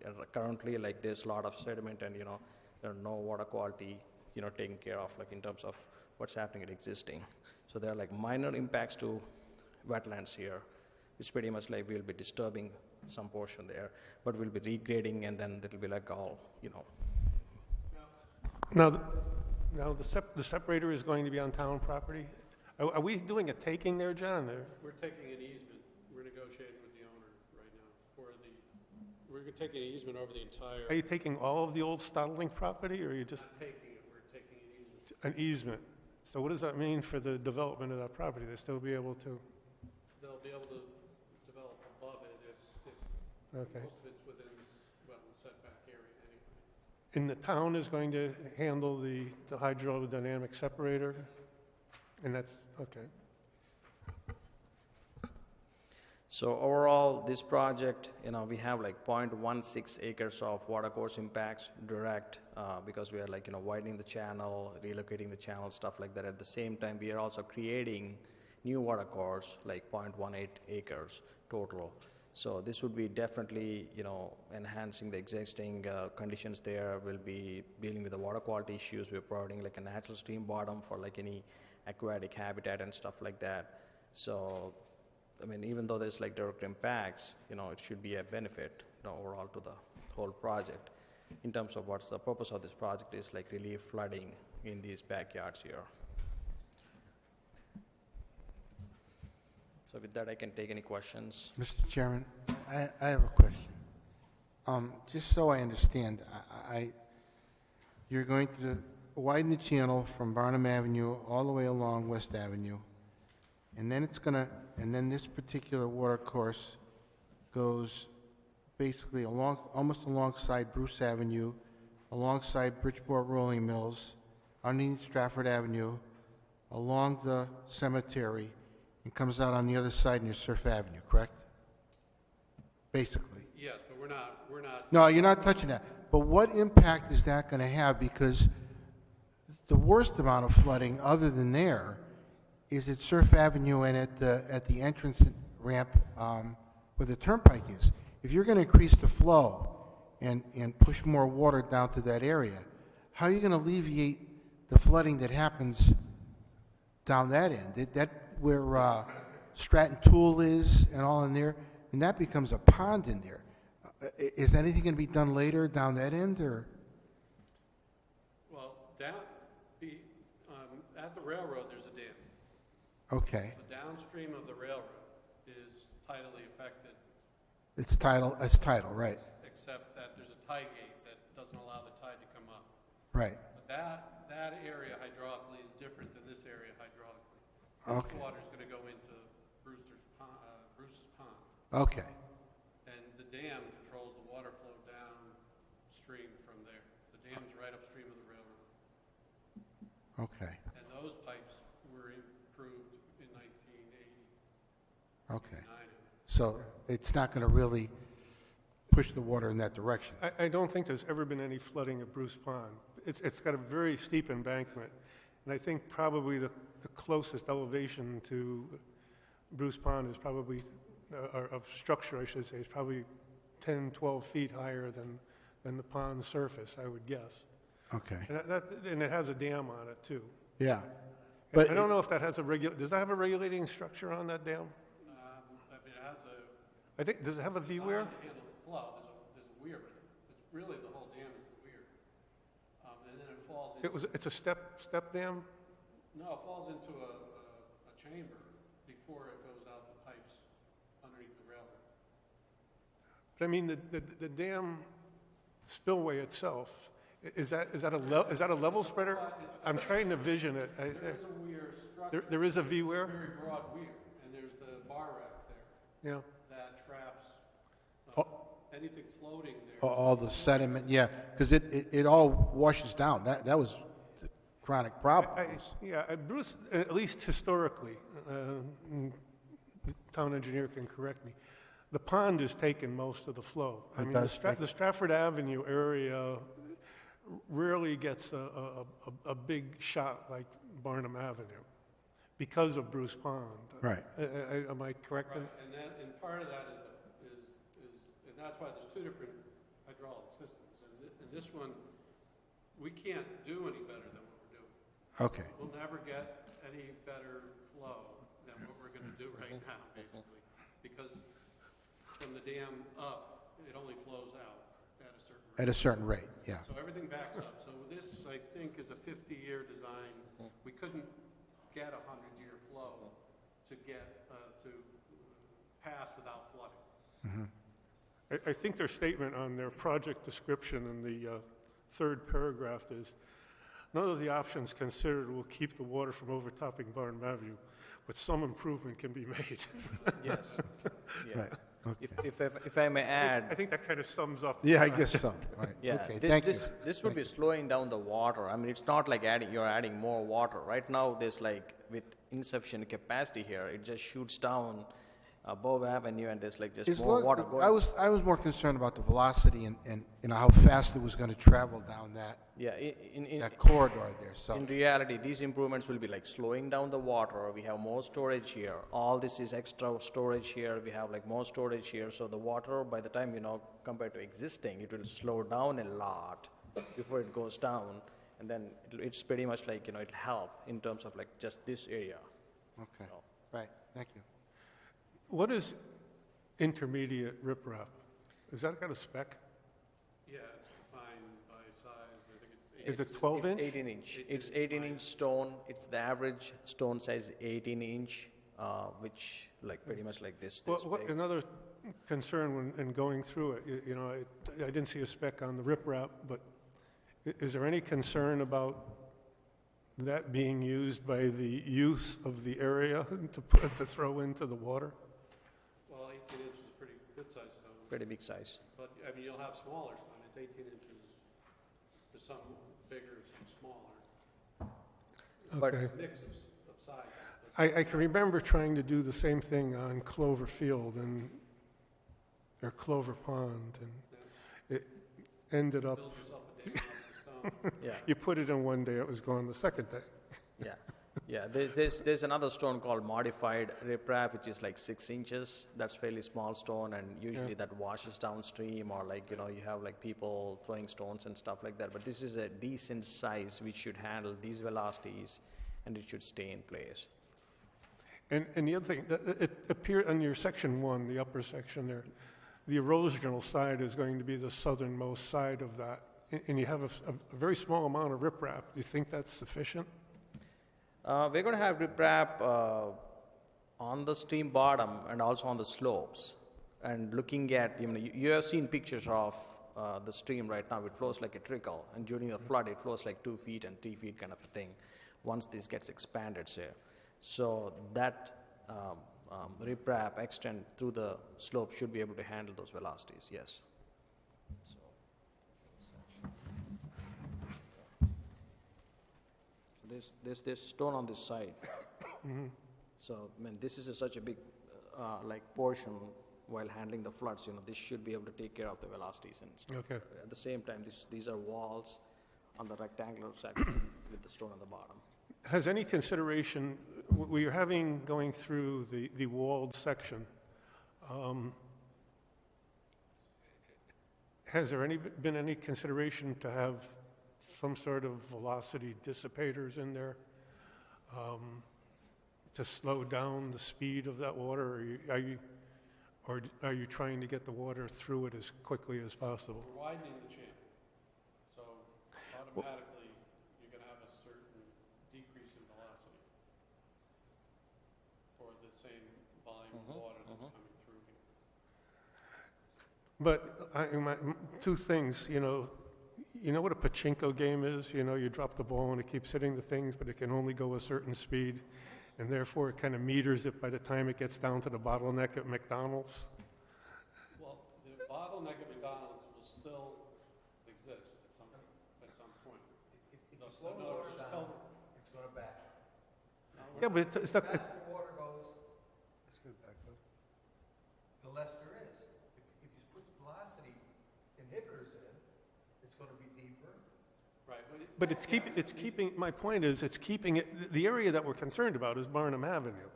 And currently, like, there's a lot of sediment and, there are no water quality, taken care of, like, in terms of what's happening at existing. So there are, like, minor impacts to wetlands here. It's pretty much like we'll be disturbing some portion there, but we'll be regrading, and then it'll be like all, Now, the separator is going to be on town property? Are we doing a taking there, John? Or- We're taking an easement. We're negotiating with the owner right now we're taking an easement over the entire. Are you taking all of the old Stotling property, or are you just Not taking it, we're taking an easement. an easement? So what does that mean for the development of that property? They still be able to, They'll be able to develop above it if okay. most of it's within this wetland setback area anyway. And the town is going to handle the hydrodynamic separator? And that's, okay. So overall, this project, we have like 0.16 acres of watercourse impacts direct, because we are like, widening the channel, relocating the channel, stuff like that. At the same time, we are also creating new watercourse, like 0.18 acres total. So this would be definitely, enhancing the existing conditions there. We'll be dealing with the water quality issues. We're providing like a natural stream bottom for like any aquatic habitat and stuff like that. So, I mean, even though there's like direct impacts, it should be a benefit, overall to the whole project. In terms of what's the purpose of this project is like relieve flooding in these backyards here. So with that, I can take any questions. Mr. Chairman, I have a question. Just so I understand, you're going to widen the channel from Barnum Avenue all the way along West Avenue, and then then this particular water course goes basically almost alongside Bruce Avenue, alongside Bridgeport Rolling Mills, underneath Stratford Avenue, along the cemetery, and comes out on the other side near Surf Avenue, correct? Basically. Yes, but we're not. No, you're not touching that. But what impact is that going to have? Because the worst amount of flooding, other than there, is at Surf Avenue and at the entrance ramp where the turnpike is. If you're going to increase the flow and push more water down to that area, how are you going to alleviate the flooding that happens down that end? That where Stratton Tool is and all in there, and that becomes a pond in there. Is anything going to be done later down that end, or? Well, at the railroad, there's a dam. Okay. The downstream of the railroad is tidally affected. It's tidal, right. Except that there's a tide gate that doesn't allow the tide to come up. Right. But that area hydraulically is different than this area hydraulically. Okay. This water's going to go into Bruce's Pond. Okay. And the dam controls the water flow downstream from there. The dam's right upstream of the railroad. Okay. And those pipes were improved in 1980. Okay. 89. So it's not going to really push the water in that direction. I don't think there's ever been any flooding at Bruce Pond. It's got a very steep embankment, and I think probably the closest elevation to Bruce Pond is probably, or of structure, I should say, is probably 10, 12 feet higher than the pond surface, I would guess. Okay. And it has a dam on it, too. Yeah. But I don't know if that has does that have a regulating structure on that dam? I mean, it has a... I think, does it have a V-weir? To handle the flow, there's a weir. It's really the whole dam is the weir. And then it falls into... It's a step dam? No, it falls into a chamber before it goes out the pipes underneath the railroad. But I mean, the dam spillway itself, is that a level spreader? I'm trying to vision it. There is a weir structure. There is a V-weir? Very broad weir, and there's the bar rack there. Yeah. That traps anything floating there. All the sediment, yeah, because it all washes down. That was the chronic problem. Bruce, at least historically, town engineer can correct me, the pond has taken most of the flow. I mean, the Stratford Avenue area rarely gets a big shot like Barnum Avenue because of Bruce Pond. Right. Am I correct? Right. And part of that is and that's why there's two different hydraulic systems. And this one, we can't do any better than what we're doing. Okay. We'll never get any better flow than what we're going to do right now, basically, because from the dam up, it only flows out at a certain rate. At a certain rate, yeah. So everything backs up. So this, I think, is a 50-year design. We couldn't get a 100-year flow to get to pass without flooding. Mm-hmm. I think their statement on their project description in the third paragraph is, none of the options considered will keep the water from overtopping Barnum Avenue, but some improvement can be made. Yes. Yeah. Right. Okay. If I may add. I think that kind of sums up. Yeah, I guess so. All right. Yeah, Okay, thank you. this would be slowing down the water. I mean, it's not like you're adding more water. Right now, there's like, with insufficient capacity here, it just shoots down Bow Avenue, and there's like just Is more what- water going. I was more concerned about the velocity and you know, how fast it was gonna travel down Yeah, that corridor there, so. in reality, these improvements will be like slowing down the water. We have more storage here. All this is extra storage here. We have like more storage here. So the water, by the time, compared to existing, it will slow down a lot before it goes down. And then it's pretty much like, it'll help in terms of like just this area. Okay, right, thank you. What is intermediate riprap? Is that got a spec? Yeah, it's defined by size, I think it's Is it 12 inch? 18 inch. It's 18-inch stone. It's the average stone size 18-inch, which like pretty much like this big. Another concern when in going through it, I didn't see a spec on the riprap, but is there any concern about that being used by the use of the area to throw into the water? Well, 18 inches is pretty good size stone. Pretty big size. But, I mean, you'll have smaller stone. It's 18 inches. There's some bigger, some smaller. But Okay. Mix of size. I can remember trying to do the same thing on Clover Field or Clover Pond, and it ended up, Build yourself a dam out of stone. yeah. you put it in one day, it was gone the second day. Yeah, there's another stone called modified riprap, which is like 6 inches. That's fairly small stone, and usually that washes downstream, or like, you have like people throwing stones and stuff like that. But this is a decent size which should handle these velocities, and it should stay in place. And the other thing, it appeared on your section 1, the upper section there, the erosional side is going to be the southernmost side of that, and you have a very small amount of riprap. Do you think that's sufficient? We're going to have riprap on the stream bottom and also on the slopes. And looking at, you have seen pictures of the stream right now. It flows like a trickle, and during the flood, it flows like 2 feet and 3 feet kind of a thing. Once this gets expanded, say, so that riprap extend through the slope should be able to handle those velocities. Yes. There's stone on this side. So, this is such a big portion while handling the floods. This should be able to take care of the velocities and stuff. Okay. At the same time, these are walls on the rectangular section with the stone on the bottom. Has any consideration, we are having going through the walled section, has there been any consideration to have some sort of velocity dissipators in there to slow down the speed of that water? Or are you trying to get the water through it as quickly as possible? We're widening the channel. So automatically, you're going to have a certain decrease in velocity for the same volume of water that's coming through here. But two things, you know what a pachinko game is? You drop the ball and it keeps hitting the things, but it can only go a certain speed, and therefore it kind of meters it by the time it gets down to the bottleneck at McDonald's. Well, the bottleneck at McDonald's will still exist at some point. If you slow the water down, it's going to back. Yeah, but it's not, The faster the water goes, the less there is. If you put velocity inhibitors in, it's going to be deeper. Right. but it's keeping, my point is, it's keeping it, the area that we're concerned about is Barnum Avenue.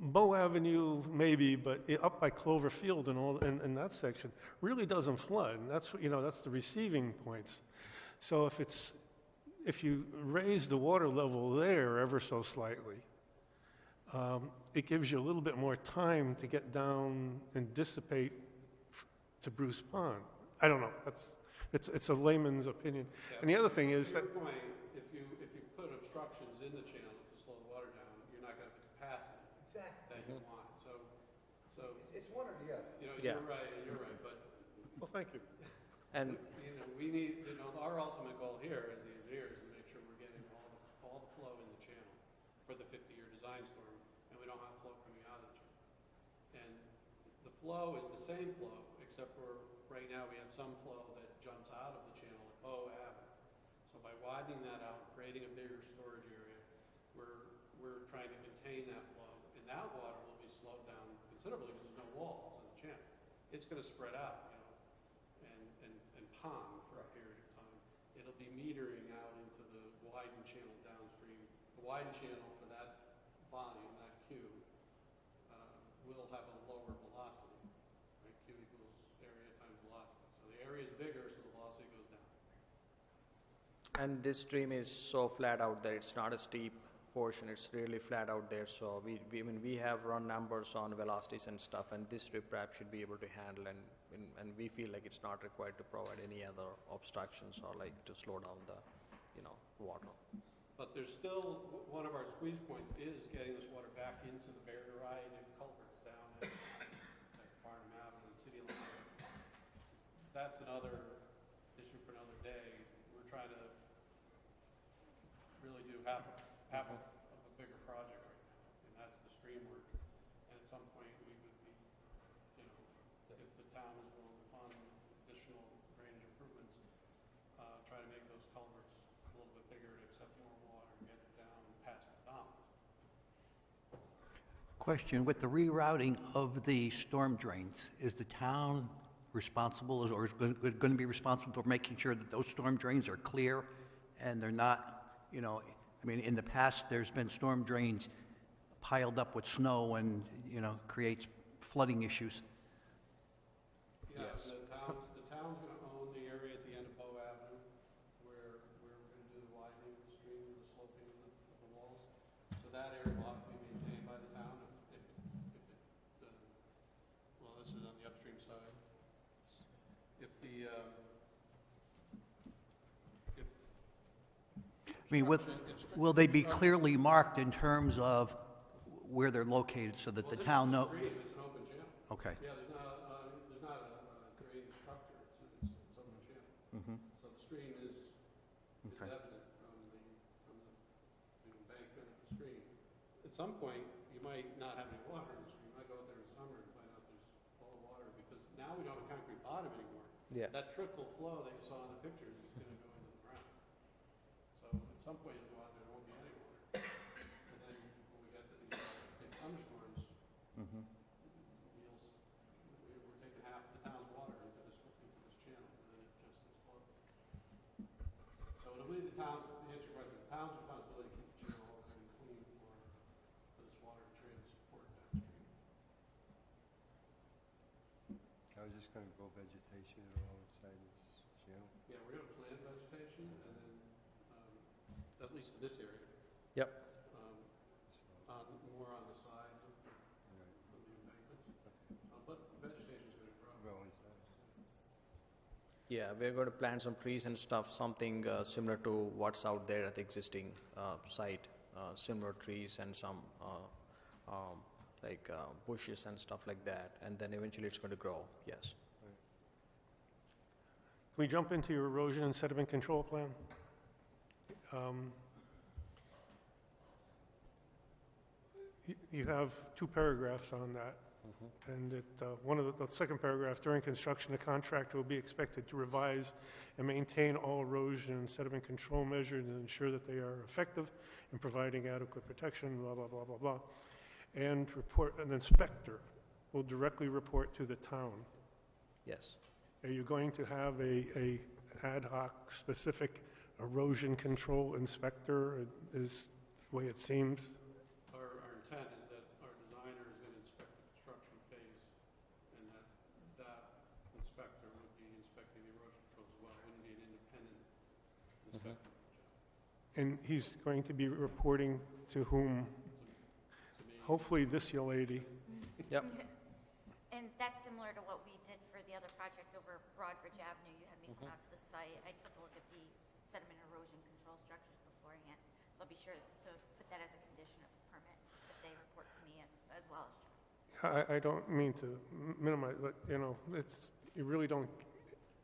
Bow Avenue, maybe, but up by Clover Field and all, in that section, really doesn't flood. And that's, that's the receiving points. So if you raise the water level there ever so slightly, it gives you a little bit more time to get down and dissipate to Bruce Pond. I don't know. It's a layman's opinion. And the other thing is that, To your point, if you put obstructions in the channel to slow the water down, you're not going to have the capacity Exactly. that you want. So It's one or the other. Yeah. you're right. But well, thank you. And we need, our ultimate goal here as the engineers is to make sure we're getting all the flow in the channel for the 50-year design storm, and we don't have flow coming out of the channel. And the flow is the same flow, except for right now we have some flow that jumps out of the channel at Bow Avenue. So by widening that out, creating a bigger storage area, we're trying to contain that flow, and that water will be slowed considerably because there's no walls in the channel. It's gonna spread out, and pond for a period of time. It'll be metering out into the widened channel downstream. The widened channel for that volume, that Q, will have a lower velocity, right? Q equals area times velocity. So the area is bigger, so the velocity goes down. And this stream is so flat out there, it's not a steep portion, it's really flat out there, so we have run numbers on velocities and stuff, and this riprap should be able to handle, and we feel like it's not required to provide any other obstructions or like to slow down the, water. But there's still, one of our squeeze points is getting this water back into the variety of culverts down at Barnum Avenue and City Line. That's another issue for another day. We're trying to really do half of a bigger project right now, and that's the stream work. And at some point, we would be, if the town is willing to fund additional drainage improvements, try to make those culverts a little bit bigger to accept more water and get it down past McDonald's. Question, with the rerouting of the storm drains, is the town responsible or is going to be responsible for making sure that those storm drains are clear and they're not, in the past, there's been storm drains piled up with snow and, creates flooding issues. Yeah, Yes. the town's gonna own the area at the end of Bow Avenue where we're gonna do the widening of the stream and the sloping of the walls. So that area will have to be maintained by the town if well, this is on the upstream side. If the, Will they be clearly marked in terms of where they're located so that the town knows? Stream, it's an open channel. Okay. Yeah, there's not a drainage structure, it's open channel. So the stream is Okay. evident from the embankment of the stream. At some point, you might not have any water in the stream. You might go out there in summer and find out there's all the water, because now we don't have a concrete bottom anymore. Yeah. That trickle flow that you saw in the pictures is gonna go into the ground. So at some point, you'll go out there, there won't be any water. And then when we get these big thunderstorms, we're taking half the town's water into this channel, and then it just explodes. So it'll be the town's, to answer your question, the town's responsibility to keep the channel open and clean for this water to transport downstream. I was just going to grow vegetation alongside this channel. Yeah, we're gonna plant vegetation, and then, at least in this area, Yep. more on the sides of the embankments. But vegetation's gonna grow. Grow inside. Yeah, we're going to plant some trees and stuff, something similar to what's out there at the existing site, similar trees and some bushes and stuff like that, and then eventually it's going to grow, yes. Can we jump into your erosion and sediment control plan? You have 2 paragraphs on that. And the second paragraph, during construction, the contractor will be expected to revise and maintain all erosion and sediment control measures and ensure that they are effective in providing adequate protection, blah, blah, blah, blah, blah. And an inspector will directly report to the town. Yes. Are you going to have a ad hoc specific erosion control inspector, is the way it seems? Our intent is that our designer is gonna inspect the construction phase, and that inspector would be inspecting the erosion control as well. It wouldn't be an independent inspector. And he's going to be reporting to whom? To me, Hopefully this young lady. Yep. And that's similar to what we did for the other project over Broadbridge Avenue. You had me come out to the site. I took a look at the sediment erosion control structures beforehand. So I'll be sure to put that as a condition of the permit, that they report to me as well as John. I don't mean to minimize, but, you really don't,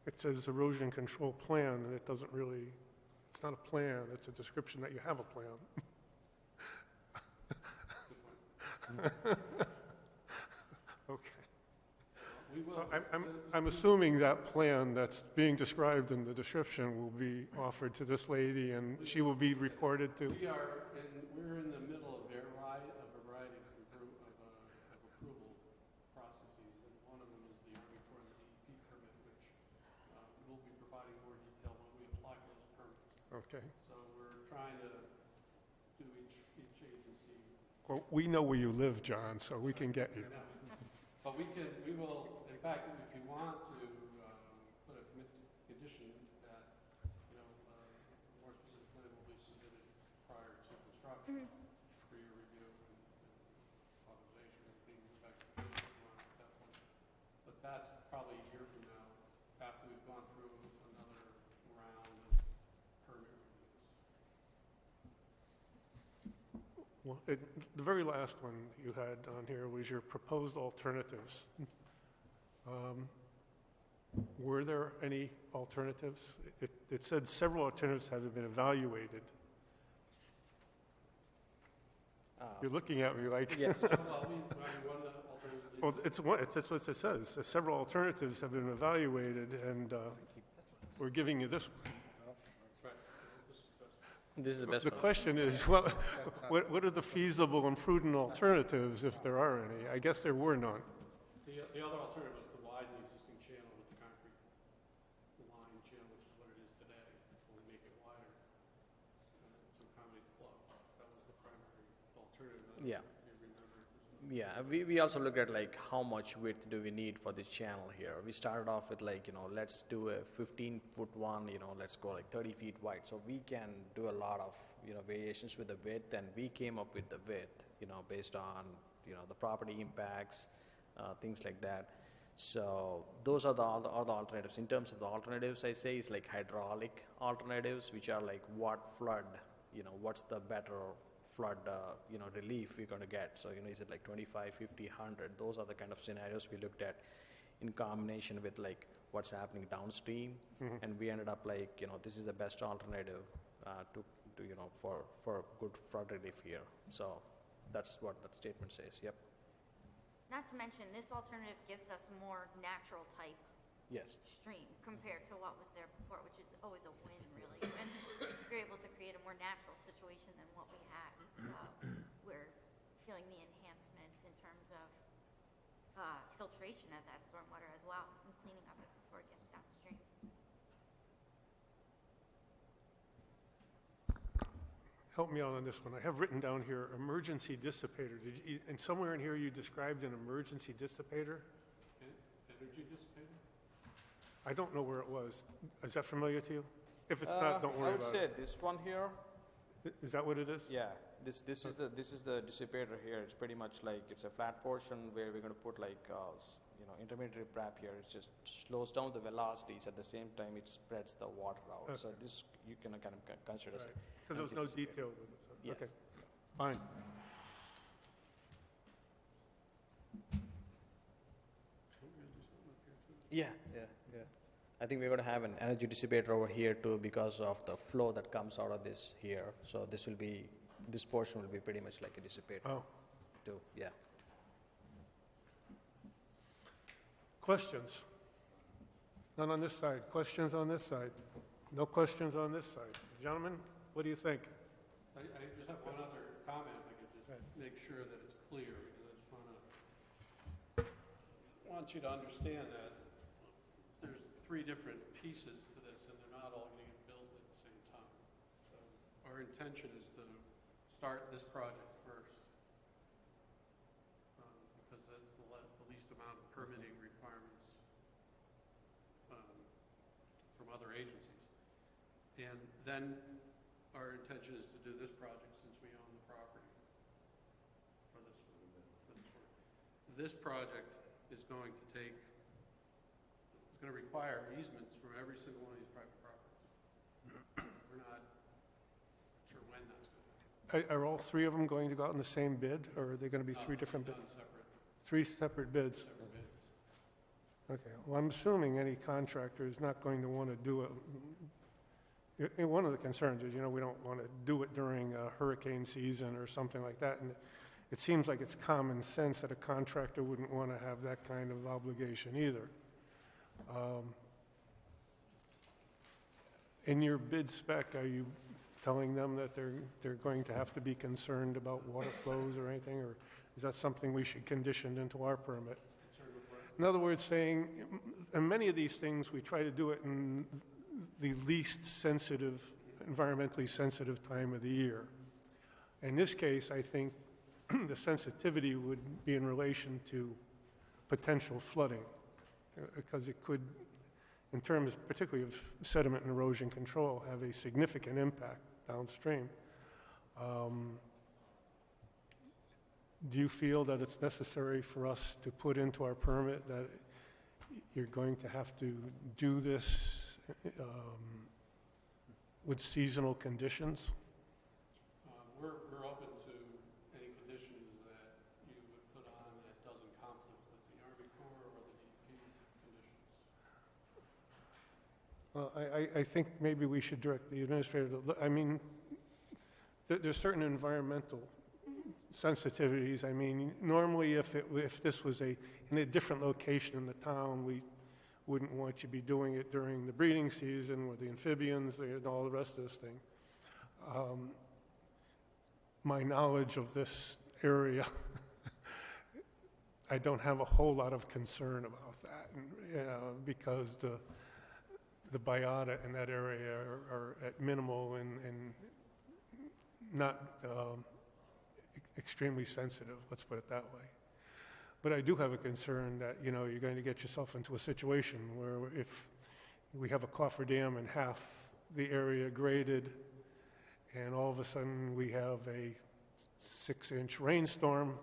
it says erosion control plan, and it doesn't really, it's not a plan, it's a description that you have a plan. Okay. we will. So I'm assuming that plan that's being described in the description will be offered to this lady, and she will be reported to? We're in the middle of a variety of approval Okay. So we're trying to do each agency. Well, we know where you live, John, so we can get you. But we will, in fact, if you want to put a condition that, more specifically will be submitted prior to construction for your review and authorization of being inspected if you want at that point. But that's probably a year from now, after we've gone through another round of permit reviews. Well, the very last one you had on here was your proposed alternatives. Were there any alternatives? It said several alternatives have been evaluated. You're looking at me like... Yes. Well, one of the alternatives. Well, that's what it says. Several alternatives have been evaluated, and we're giving you this one. This is the best The one. question is, what are the feasible and prudent alternatives, if there are any? I guess there were none. The other alternative was to widen the existing channel with the concrete line channel, which is what it is today, only make it wider to accommodate the flow. That was the primary alternative. Yeah. If you remember. Yeah, we also looked at like how much width do we need for this channel here. We started off with like, let's do a 15-foot one, let's go like 30 feet wide. So we can do a lot of, variations with the width, and we came up with the width, based on, the property impacts, things like that. So those are all the alternatives. In terms of the alternatives, I say is like hydraulic alternatives, which are like what flood, what's the better flood, relief we're going to get. So, is it like 25, 50, 100? Those are the kind of scenarios we looked at in combination with like what's happening downstream. And we ended up like, this is the best alternative to for good flood relief here. So that's what that statement says. Yep. Not to mention, this alternative gives us more natural type Yes. stream compared to what was there before, which is always a win, really. And you're able to create a more natural situation than what we had. So we're feeling the enhancements in terms of filtration of that stormwater as well, and cleaning up it before it gets downstream. Help me out on this one. I have written down here, emergency dissipator. And somewhere in here you described an emergency dissipator? Energy dissipator? I don't know where it was. Is that familiar to you? If it's not, don't worry about I would it. say this one here. Is that what it is? Yeah, this is the dissipator here. It's pretty much like it's a flat portion where we're going to put like intermediary prep here. It just slows down the velocities. At the same time, it spreads the water out. So this you can kind of consider as Right. a So there was no anti-dissipator. detail with it? Yes. Okay, fine. Yeah. I think we're going to have an energy dissipator over here too because of the flow that comes out of this here. So this portion will be pretty much like a dissipator Oh, too. Yeah. questions? None on this side. Questions on this side? No questions on this side. Gentlemen, what do you think? I just have one other comment, if I could just make sure that it's clear, because I just want you to understand that there's 3 different pieces to this, and they're not all going to get built at the same time. So our intention is to start this project first, because that's the least amount of permitting requirements from other agencies. And then our intention is to do this project since we own the property for this work. This project is going to require easements from every single one of these private properties. We're not sure when that's going to happen. Are all 3 of them going to go out in the same bid, or are they going to be 3 different bids? Done separate 3 separate bids? bids. Okay, well, I'm assuming any contractor is not going to want to do it. And one of the concerns is, we don't want to do it during hurricane season or something like that. And it seems like it's common sense that a contractor wouldn't want to have that kind of obligation either. In your bid spec, are you telling them that they're going to have to be concerned about water flows or anything, or is that something we should condition into our permit? In other words, saying, in many of these things, we try to do it in the least sensitive environmentally sensitive time of the year. In this case, I think the sensitivity would be in relation to potential flooding, because it could, in terms particularly of sediment and erosion control, have a significant impact downstream. Do you feel that it's necessary for us to put into our permit that you're going to have to do this with seasonal conditions? We're open to any conditions that you would put on that doesn't conflict with the Army Corps or the DEP conditions. Well, I think maybe we should direct the administrator to look. I mean, there's certain environmental sensitivities. I mean, normally if this was in a different location in the town, we wouldn't want you to be doing it during the breeding season with the amphibians and all the rest of this thing. My knowledge of this area, I don't have a whole lot of concern about that, because the biota in that area are at minimal and not extremely sensitive, let's put it that way. But I do have a concern that, you're going to get yourself into a situation where if we have a cofferdam and half the area graded, and all of a sudden we have a 6-inch rainstorm,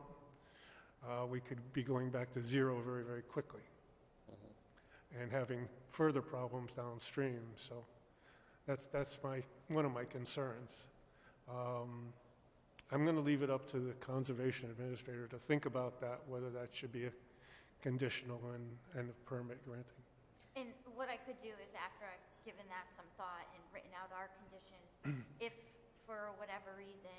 we could be going back to zero very, very quickly and having further problems downstream. So that's one of my concerns. I'm going to leave it up to the conservation administrator to think about that, whether that should be a conditional and a permit granting. And what I could do is, after I've given that some thought and written out our conditions, if for whatever reason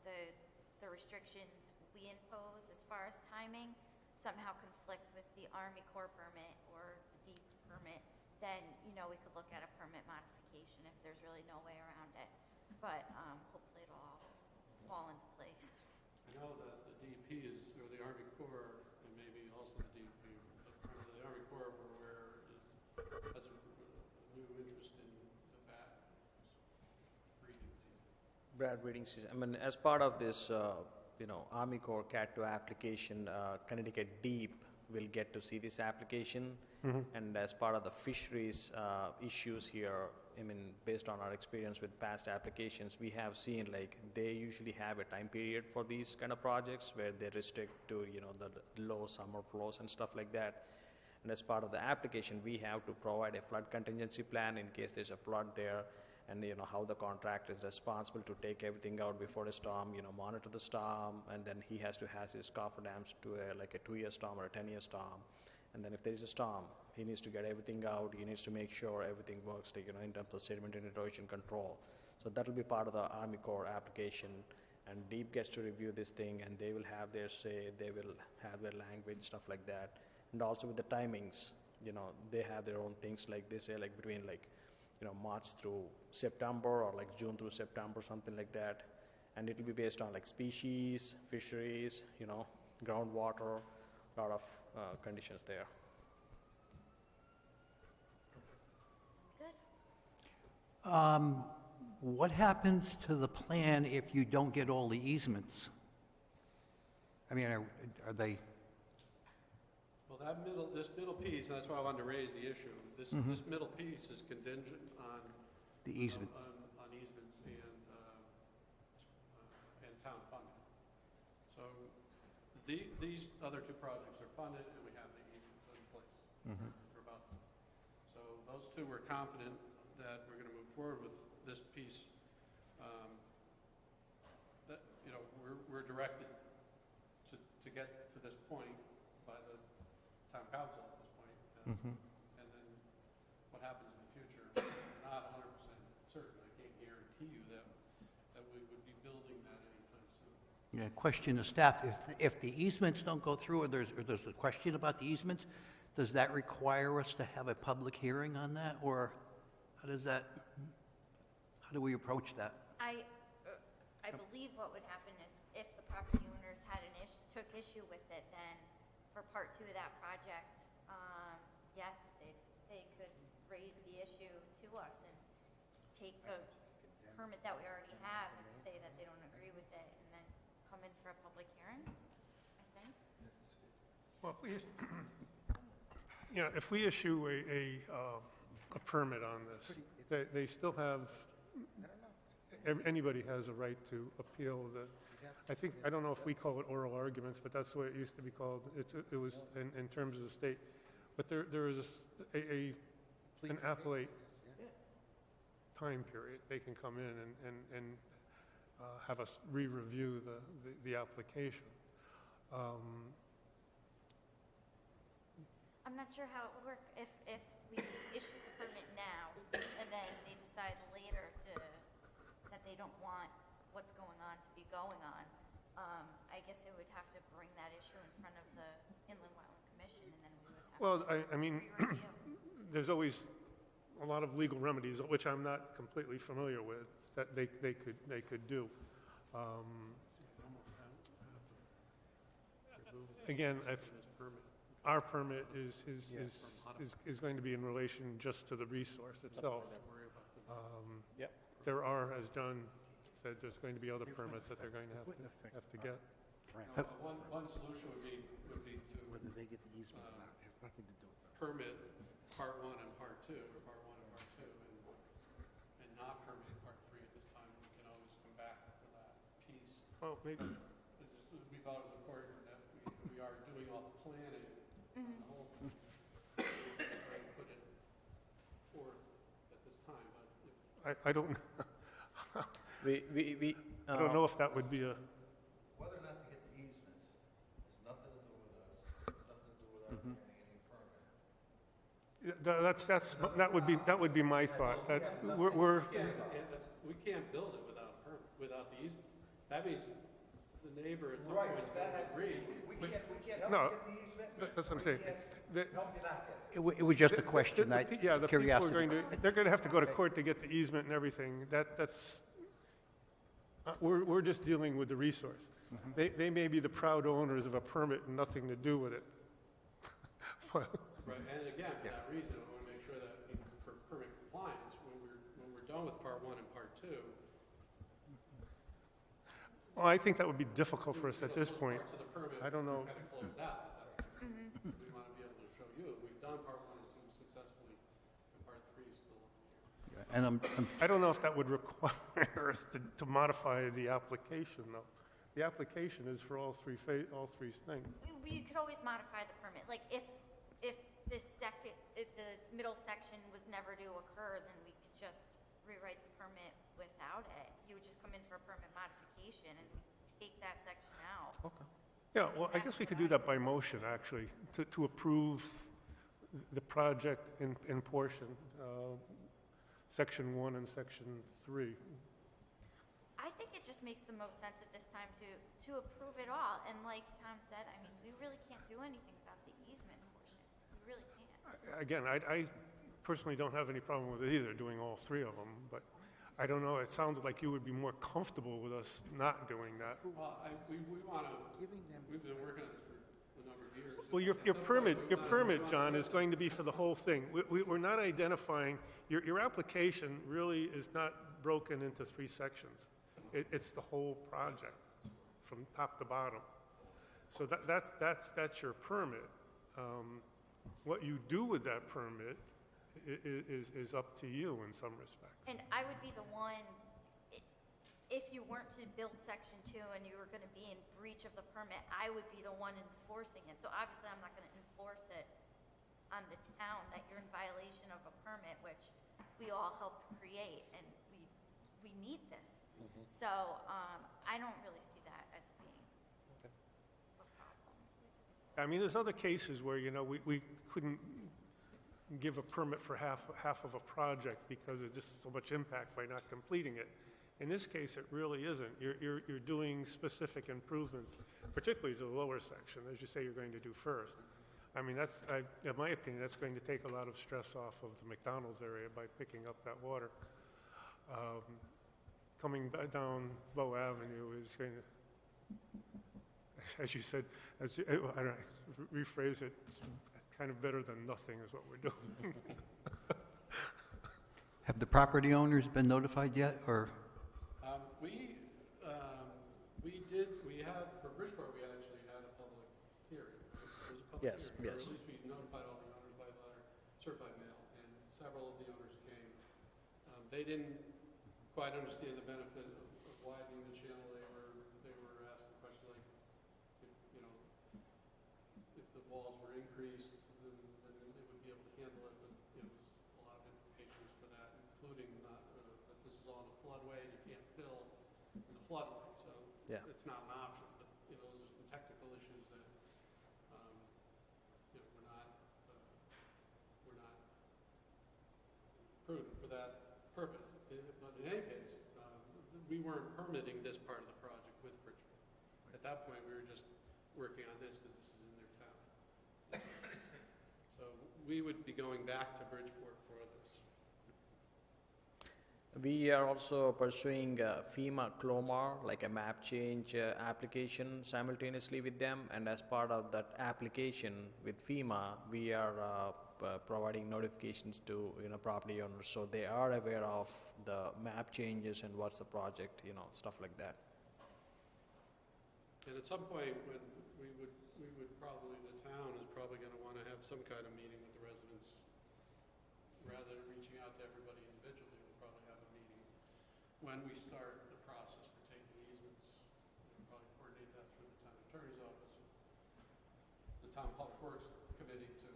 the restrictions we impose as far as timing somehow conflict with the Army Corps permit or the DEP permit, then we could look at a permit modification if there's really no way around it. But hopefully it'll all fall into place. I know that the DEP or the Army Corps, and maybe also the DEP, but the Army Corps, has a new interest in the bat breeding season. Brad breeding season. I mean, as part of this, Army Corps Cat 2 application, Connecticut DEP will get to see this application. And as part of the fisheries issues here, I mean, based on our experience with past applications, we have seen they usually have a time period for these kind of projects where they restrict to, the low summer flows and stuff like that. And as part of the application, we have to provide a flood contingency plan in case there's a flood there, and how the contractor is responsible to take everything out before the storm, monitor the storm, and then he has to have his cofferdams to a 2-year storm or a 10-year storm. And then if there is a storm, he needs to get everything out. He needs to make sure everything works, in terms of sediment and erosion control. So that will be part of the Army Corps application. And DEP gets to review this thing, and they will have their say. They will have their language, stuff like that. And also with the timings, they have their own things. They say, between March through September, or June through September, something like that. And it will be based on species, fisheries, groundwater, a lot of conditions there. Good. What happens to the plan if you don't get all the easements? I mean, are they? Well, this middle piece, and that's why I wanted to raise the issue. This middle piece is contingent on The easement. on easements and town funding. So these other two projects are funded, and we have the easements in place. We're about to. So those two, we're confident that we're going to move forward with this piece. That we're directed to get to this point by the town council at this point, and then what happens in the future, I'm not 100% certain. I can't guarantee you that we would be building that anytime soon. Yeah, question to staff, if the easements don't go through, or there's a question about the easements, does that require us to have a public hearing on that, or how do we approach that? I believe what would happen is if the property owners had took issue with it, then for part 2 of that project, yes, they could raise the issue to us and take the permit that we already have and say that they don't agree with it, and then come in for a public hearing, I think. Well, if we issue a permit on this, they still have, anybody has a right to appeal the, I don't know if we call it oral arguments, but that's the way it used to be called. It was in terms of the state. But there is an appellate time period. They can come in and have us re-review the application. I'm not sure how it would work if we issue the permit now, and then they decide later that they don't want what's going on to be going on. I guess they would have to bring that issue in front of the Inland Wetland Commission, and then we would have Well, to I mean, re-review. there's always a lot of legal remedies, which I'm not completely familiar with, that they could do. Again, if our permit is going to be in relation just to the resource itself. Yep. There are, as John said, there's going to be other permits that they're going to have to get. One solution would be to Whether they get the easement or not has nothing to do with that. permit part 1 and part 2, or part 1 and part 2, and not permit part 3 at this time. We can always come back for that piece. Well, maybe, We thought it was important that we are doing all the planning on the whole thing. Try to put it forth at this time, but if I don't, I don't know if that would be a, Whether or not to get the easements has nothing to do with us, has nothing to do with our granting any permit. that would be my thought, that we're we can't build it without a permit, without the easement. That means the neighbor at some point is going to agree. We can't help No, you get the easement. that's what I'm saying. The- Help you not get it. It was just a question, the- Yeah, the people are curiosity. they're going to have to go to court to get the easement and everything. That's, we're just dealing with the resource. They may be the proud owners of a permit and nothing to do with it. Right, and again, for that reason, I want to make sure that for permit compliance, when we're done with part 1 and part 2, Well, I think that would be difficult for us at this point. parts of the permit I don't know. kind of closed out. We want to be able to show you, we've done part 1 and 2 successfully, and part 3 is still here. And I'm I don't know if that would require us to modify the application, though. The application is for all three things. We could always modify the permit, like if the middle section was never to occur, then we could just rewrite the permit without it. You would just come in for a permit modification and take that section out. Yeah, well, I guess we could do that by motion, actually, to approve the project in portion, Section 1 and Section 3. I think it just makes the most sense at this time to approve it all. And like Tom said, I mean, we really can't do anything about the easement portion. We really can't. Again, I personally don't have any problem with it either, doing all three of them, but I don't know, it sounded like you would be more comfortable with us not doing that. Well, we want to, we've been working on this for a number of years. Well, your permit, John, is going to be for the whole thing. We're not identifying, your application really is not broken into 3 sections. It's the whole project, from top to bottom. So that's your permit. What you do with that permit is up to you in some respects. And I would be the one, if you weren't to build Section 2 and you were going to be in breach of the permit, I would be the one enforcing it. So obviously, I'm not going to enforce it on the town that you're in violation of a permit, which we all helped create, and we need this. So I don't really see that as being a problem. I mean, there's other cases where, we couldn't give a permit for half of a project because there's just so much impact by not completing it. In this case, it really isn't. You're doing specific improvements, particularly to the lower section, as you say you're going to do first. I mean, in my opinion, that's going to take a lot of stress off of the McDonald's area by picking up that water. Coming down Bow Avenue is going to, as you said, I don't know, rephrase it, it's kind of better than nothing is what we're doing. Have the property owners been notified yet, or? We had, for Bridgeport, we actually had a public hearing. It was a public Yes, hearing, or yes. at least we notified all the owners by letter, certified mail, and several of the owners came. They didn't quite understand the benefit of widening the channel. They were asking questions like, if the walls were increased, then it would be able to handle it, but it was a lot of implications for that, including that this is all in a floodway, and you can't fill in the floodway, so Yeah. it's not an option, but, those are some technical issues that, we're not prudent for that purpose. But in any case, we weren't permitting this part of the project with Bridgeport. At that point, we were just working on this because this is in their town. So we would be going back to Bridgeport for this. We are also pursuing FEMA CLOMAR, like a map change application simultaneously with them, and as part of that application with FEMA, we are providing notifications to property owners, so they are aware of the map changes and what's the project, stuff like that. And at some point, when we would probably, the town is probably going to want to have some kind of meeting with the residents. Rather than reaching out to everybody individually, we'll probably have a meeting when we start the process for taking easements. We'll probably coordinate that through the town attorney's office, the town public works committee to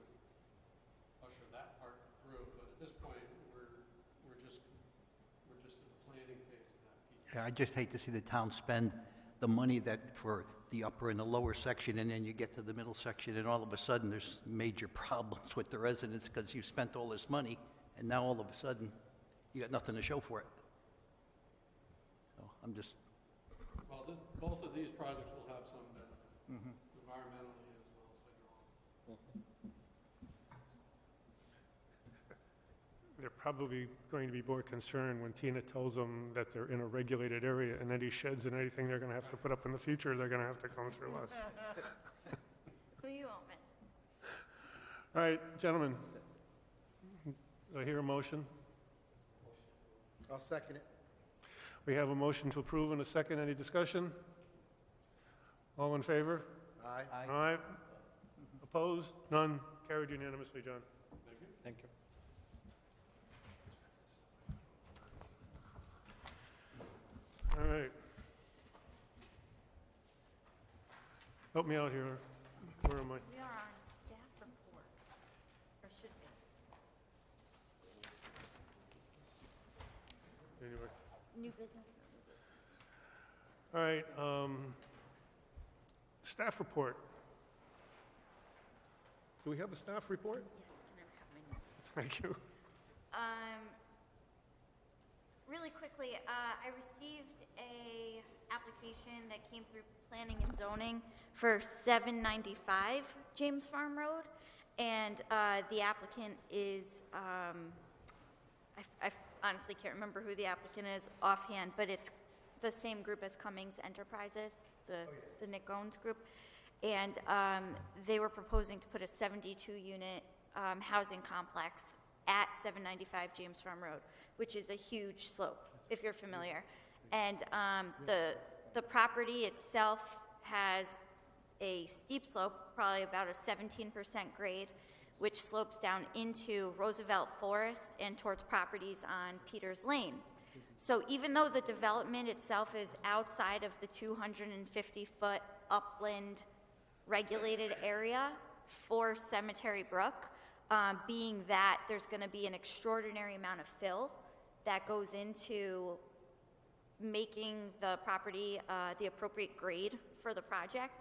usher that part through. But at this point, we're just in the planning phase of that piece. Yeah, I just hate to see the town spend the money that for the upper and the lower section, and then you get to the middle section, and all of a sudden there's major problems with the residents because you spent all this money, and now all of a sudden you got nothing to show for it. So I'm just. Well, both of these projects will have some benefit, environmentally as well as later on. They're probably going to be more concerned when Tina tells them that they're in a regulated area, and any sheds and anything they're going to have to put up in the future, they're going to have to come through us. Who you won't mention. All right, gentlemen, do I hear a motion? I'll second it. We have a motion to approve and a second. Any discussion? All in favor? Aye. Aye. Opposed? None. Carried unanimously, John. Thank you. Thank you. All right. Help me out here. Where am I? We are on staff report, or should be. Anyway. New business, no new business. All right, staff report. Do we have a staff report? Yes, can I have my notes? Thank you. Really quickly, I received a application that came through Planning and Zoning for 795 James Farm Road, and the applicant is, I honestly can't remember who the applicant is offhand, but it's the same group as Cummings Enterprises, the Nick Owens group, and they were proposing to put a 72-unit housing complex at 795 James Farm Road, which is a huge slope, if you're familiar. And the property itself has a steep slope, probably about a 17% grade, which slopes down into Roosevelt Forest and towards properties on Peters Lane. So even though the development itself is outside of the 250-foot upland regulated area for Cemetery Brook, being that there's going to be an extraordinary amount of fill that goes into making the property the appropriate grade for the project,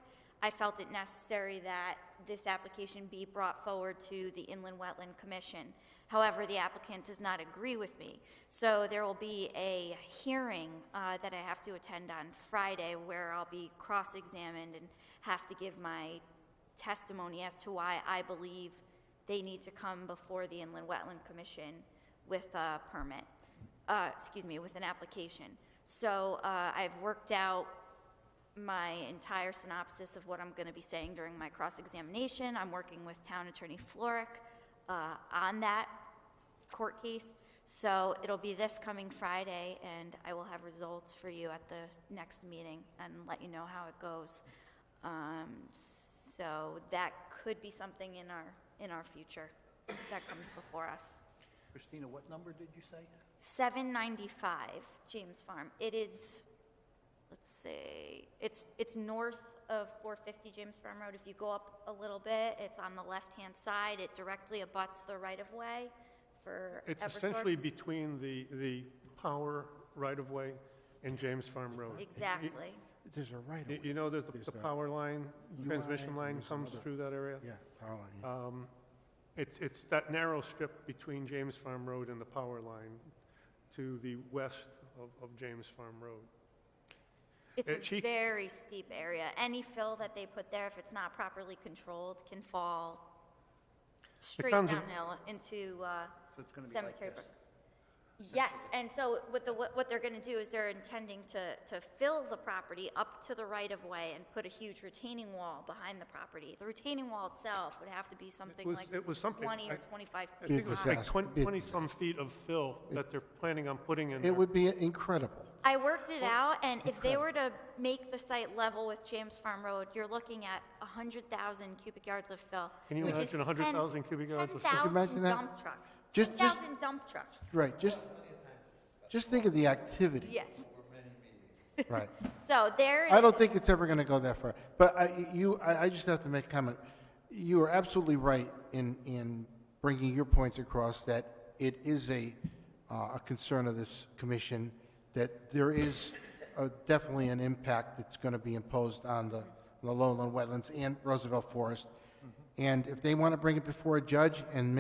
I felt it necessary that this application be brought forward to the Inland Wetland Commission. However, the applicant does not agree with me. So there will be a hearing that I have to attend on Friday where I'll be cross-examined and have to give my testimony as to why I believe they need to come before the Inland Wetland Commission with a permit, with an application. So I've worked out my entire synopsis of what I'm going to be saying during my cross-examination. I'm working with Town Attorney Florick on that court case. So it'll be this coming Friday, and I will have results for you at the next meeting and let you know how it goes. So that could be something in our future that comes before us. Christina, what number did you say? 795 James Farm. It is, let's see, it's north of 450 James Farm Road. If you go up a little bit, it's on the left-hand side. It directly abuts the right-of-way for It's Eversource. essentially between the power right-of-way and James Farm Road. Exactly. There's a right of way. You know, there's the power line, transmission and line there's some comes other- through that area. Yeah, power line, yeah. It's that narrow strip between James Farm Road and the power line to the west of James Farm Road. It's a She- very steep area. Any fill that they put there, if it's not properly controlled, can fall straight Depends on- downhill into So it's gonna be like Cemetery this. Brook. Yes, and so what they're going to do is they're intending to fill the property up to the right-of-way and put a huge retaining wall behind the property. The retaining wall itself would have to be something like it was something, 20 or I- 25 I feet think it was like disaster. 20-some feet of fill that they're planning on putting in there. It would be incredible. I worked it out, and if they were to make the site level with James Farm Road, you're looking at 100,000 cubic yards of fill. Can you which is imagine 100,000 cubic yards of fill? 10,000 Imagine that? dump trucks. Just- 10,000 dump trucks. Right, just think of the activity. Yes. Right. So there I don't think it's ever going to go that far. But I just have to make a comment. You are absolutely right in bringing your points across that it is a concern of this commission that there is definitely an impact that's going to be imposed on the lowland wetlands and Roosevelt Forest. And if they want to bring it before a judge and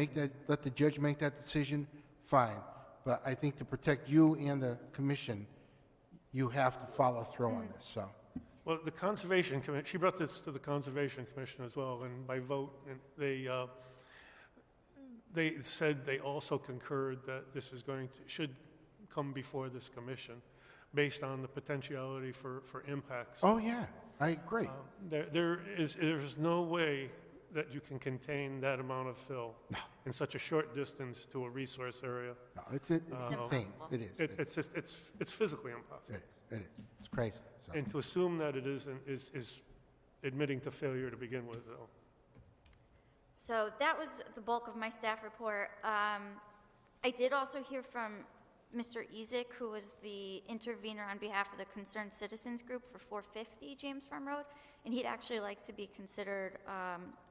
let the judge make that decision, fine. But I think to protect you and the commission, you have to follow through on this, so. Well, the Conservation Commission, she brought this to the Conservation Commission as well, and by vote, and they said they also concurred that this is should come before this commission based on the potentiality for impacts. Oh, yeah, I agree. There's no way that you can contain that amount of fill in such a short distance to a resource area. No, it's insane. It is. It's physically impossible. It is. It's crazy. So. And to assume that it is admitting to failure to begin with, though. So that was the bulk of my staff report. I did also hear from Mr. Ezek, who was the intervener on behalf of the Concerned Citizens Group for 450 James Farm Road, and he'd actually like to be considered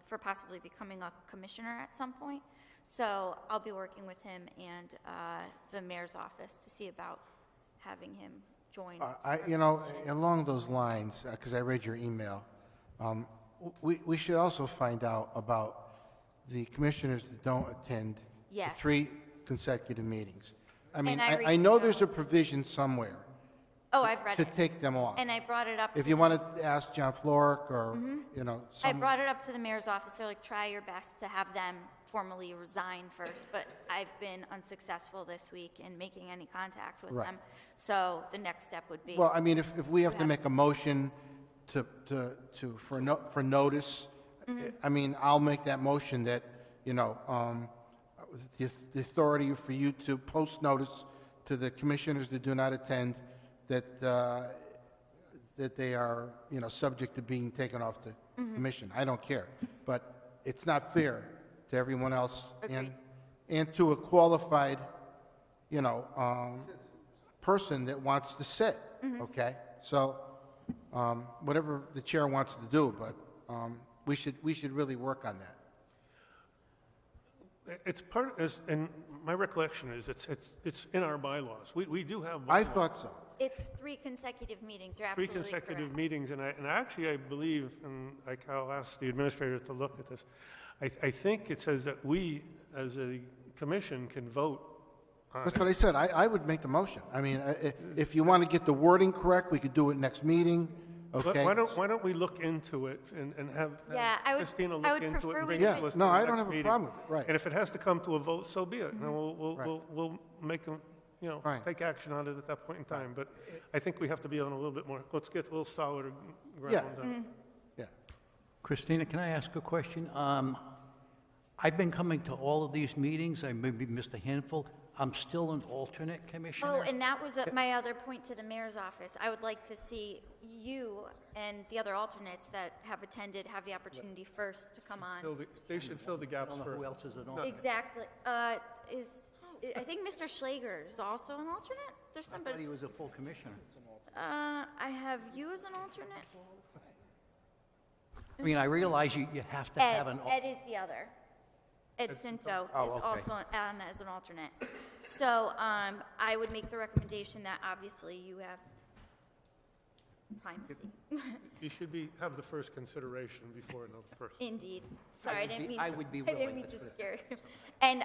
for possibly becoming a commissioner at some point. So I'll be working with him and the mayor's office to see about having him join. Along those lines, because I read your email, we should also find out about the commissioners that don't attend Yes. the 3 consecutive meetings. I mean, And I know there's a provision somewhere Oh, I've read to it. take them off. And I brought it up. If to you the- want to ask John Florek or, I brought it up to the mayor's office. They're like, try your best to have them formally resign first. But I've been unsuccessful this week in making any contact with Right. them. So the next step would be. Well, I mean, if we have to make a motion for notice, I mean, I'll make that motion that, the authority for you to post notice to the commissioners that do not attend that they are, subject to being taken off the commission. I don't care. But it's not fair to everyone else and to a qualified, person that wants to sit, okay? So, whatever the chair wants to do, but we should really work on that. It's and my recollection is it's in our bylaws. We do have I bylaws. thought so. It's 3 consecutive meetings. You're 3 absolutely consecutive correct. meetings, and I believe, and I'll ask the administrator to look at this, I think it says that we, as a commission, can vote on That's it. what I said. I would make the motion. I mean, if you want to get the wording correct, we could do it next meeting, But okay? why don't we look into it and have Yeah, I would- Christina I look would into it prefer and we bring it Yeah, to us no, for the I don't next have a meeting. problem with it, right. And if it has to come to a vote, so be it. And we'll make them, Fine. take action on it at that point in time. But I think we have to be on a little bit more, let's get a little solider ground. Yeah. Yeah. Christina, can I ask a question? I've been coming to all of these meetings. I maybe missed a handful. I'm still an alternate commissioner? Oh, and that was my other point to the mayor's office. I would like to see you and the other alternates that have attended have the opportunity first to come on. They should fill the I gaps don't know first. who else is an alternate. Exactly. I think Mr. Schlager is also an alternate? There's I thought somebody. he was a full commissioner. I have you as an alternate. I mean, I realize you have to have an... Ed is the other. Ed Cinto Oh, is okay. also on as an alternate. So I would make the recommendation that obviously you have primacy. You should have the first consideration before another person. Indeed. Sorry, I didn't mean to. I would be I didn't willing, mean let's to put it scare you. And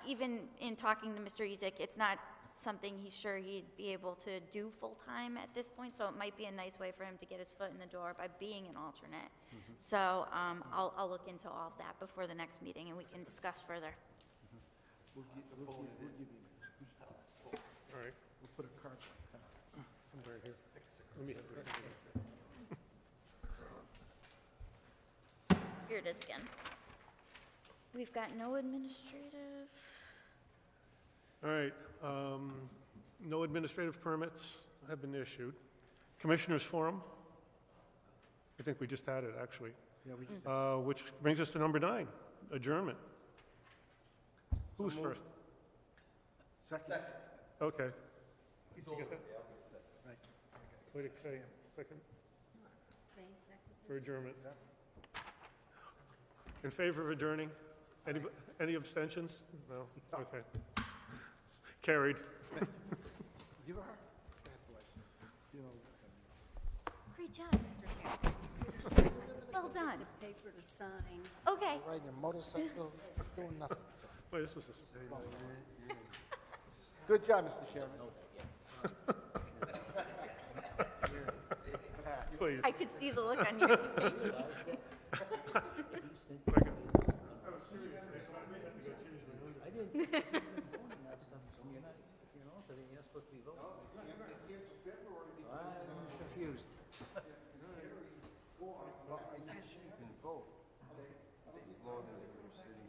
even in talking to Mr. Ezek, it's not something he's sure he'd be able to do full-time at this point, so it might be a nice way for him to get his foot in the door by being an alternate. So I'll look into all of that before the next meeting, and we can discuss further. We'll give you names. All right, We'll put a card. somewhere here. Let me have it. Here it is again. We've got no administrative. All right, no administrative permits have been issued. Commissioners Forum, I think we just had it, actually, Yeah, we just, which brings us to number 9, adjournment. Who's first? second. Okay. Did you get that? Right. Wait a second. For adjournment. In favor of adjourning? Any abstentions? No? Okay. Carried. Give her. God bless you. You know, Great job, Mr. Chairman. Well done. Paper to sign. Okay. riding a motorcycle, doing nothing. So. Wait, this was Good job, Mr. Chairman. please. I could see the look on your face. I didn't. Voting that stuff, you're not, if you're an alternate, you're not supposed to be voting. I'm confused. Well, I guess you can vote as long as you're sitting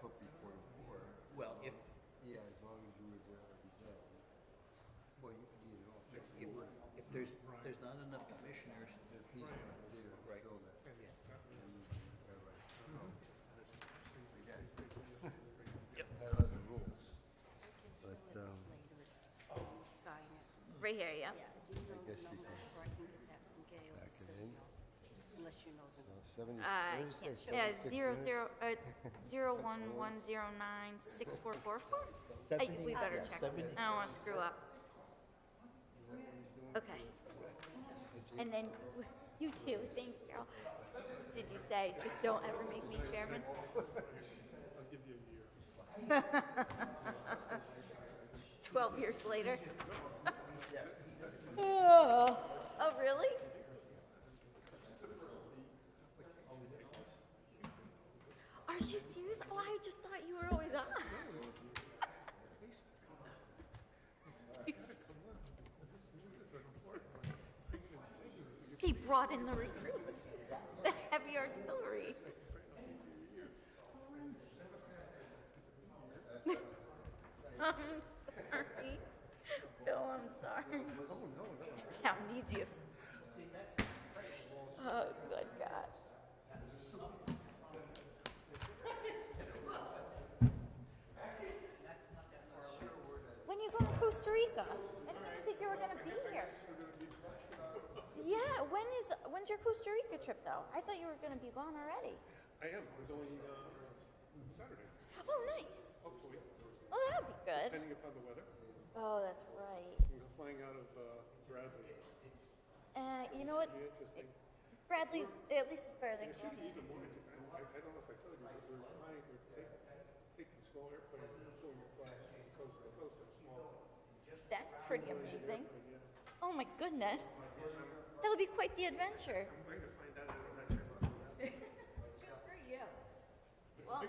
put before the board. Well, if, Yeah, as long as you were there every day. Well, you can get it off. if there's not enough commissioners, He's not there to right. fill that. That are the rules. But, Sign it. Right here, yeah. Yeah, do you know I guess the you number, can or I can get that from Gail? back it City in. Hall, unless you know the number. 70, I what did it can't say, show. 76 Zero minutes? zero. It's 011096444. We better check. I don't want to screw up. Okay. And then you too. Thanks, Carol. Did you say just don't ever make me chairman? I'll give you a year. 12 years later. Oh, really? Are you serious? Oh, I just thought you were always on. They brought in the recruits, the heavy artillery. I'm sorry. Bill, I'm sorry. This town needs you. Oh, good God. When are you going to Costa Rica? I didn't even think you were going to be here. Yeah, when's your Costa Rica trip, though? I thought you were going to be gone already. I am. We're going Saturday, Oh, nice. hopefully, Oh, that'll be good. depending upon the weather. Oh, that's right. We're flying out of Bradley. You know what? Be interesting. Bradley's, at least it's better than It should be even more interesting. I don't know if I told you, but we're flying, taking small airplanes and going across coast to coast in a small. That's pretty amazing. Oh my goodness. That'll be quite the adventure. I'm going to find out an adventure. Good for you. Well,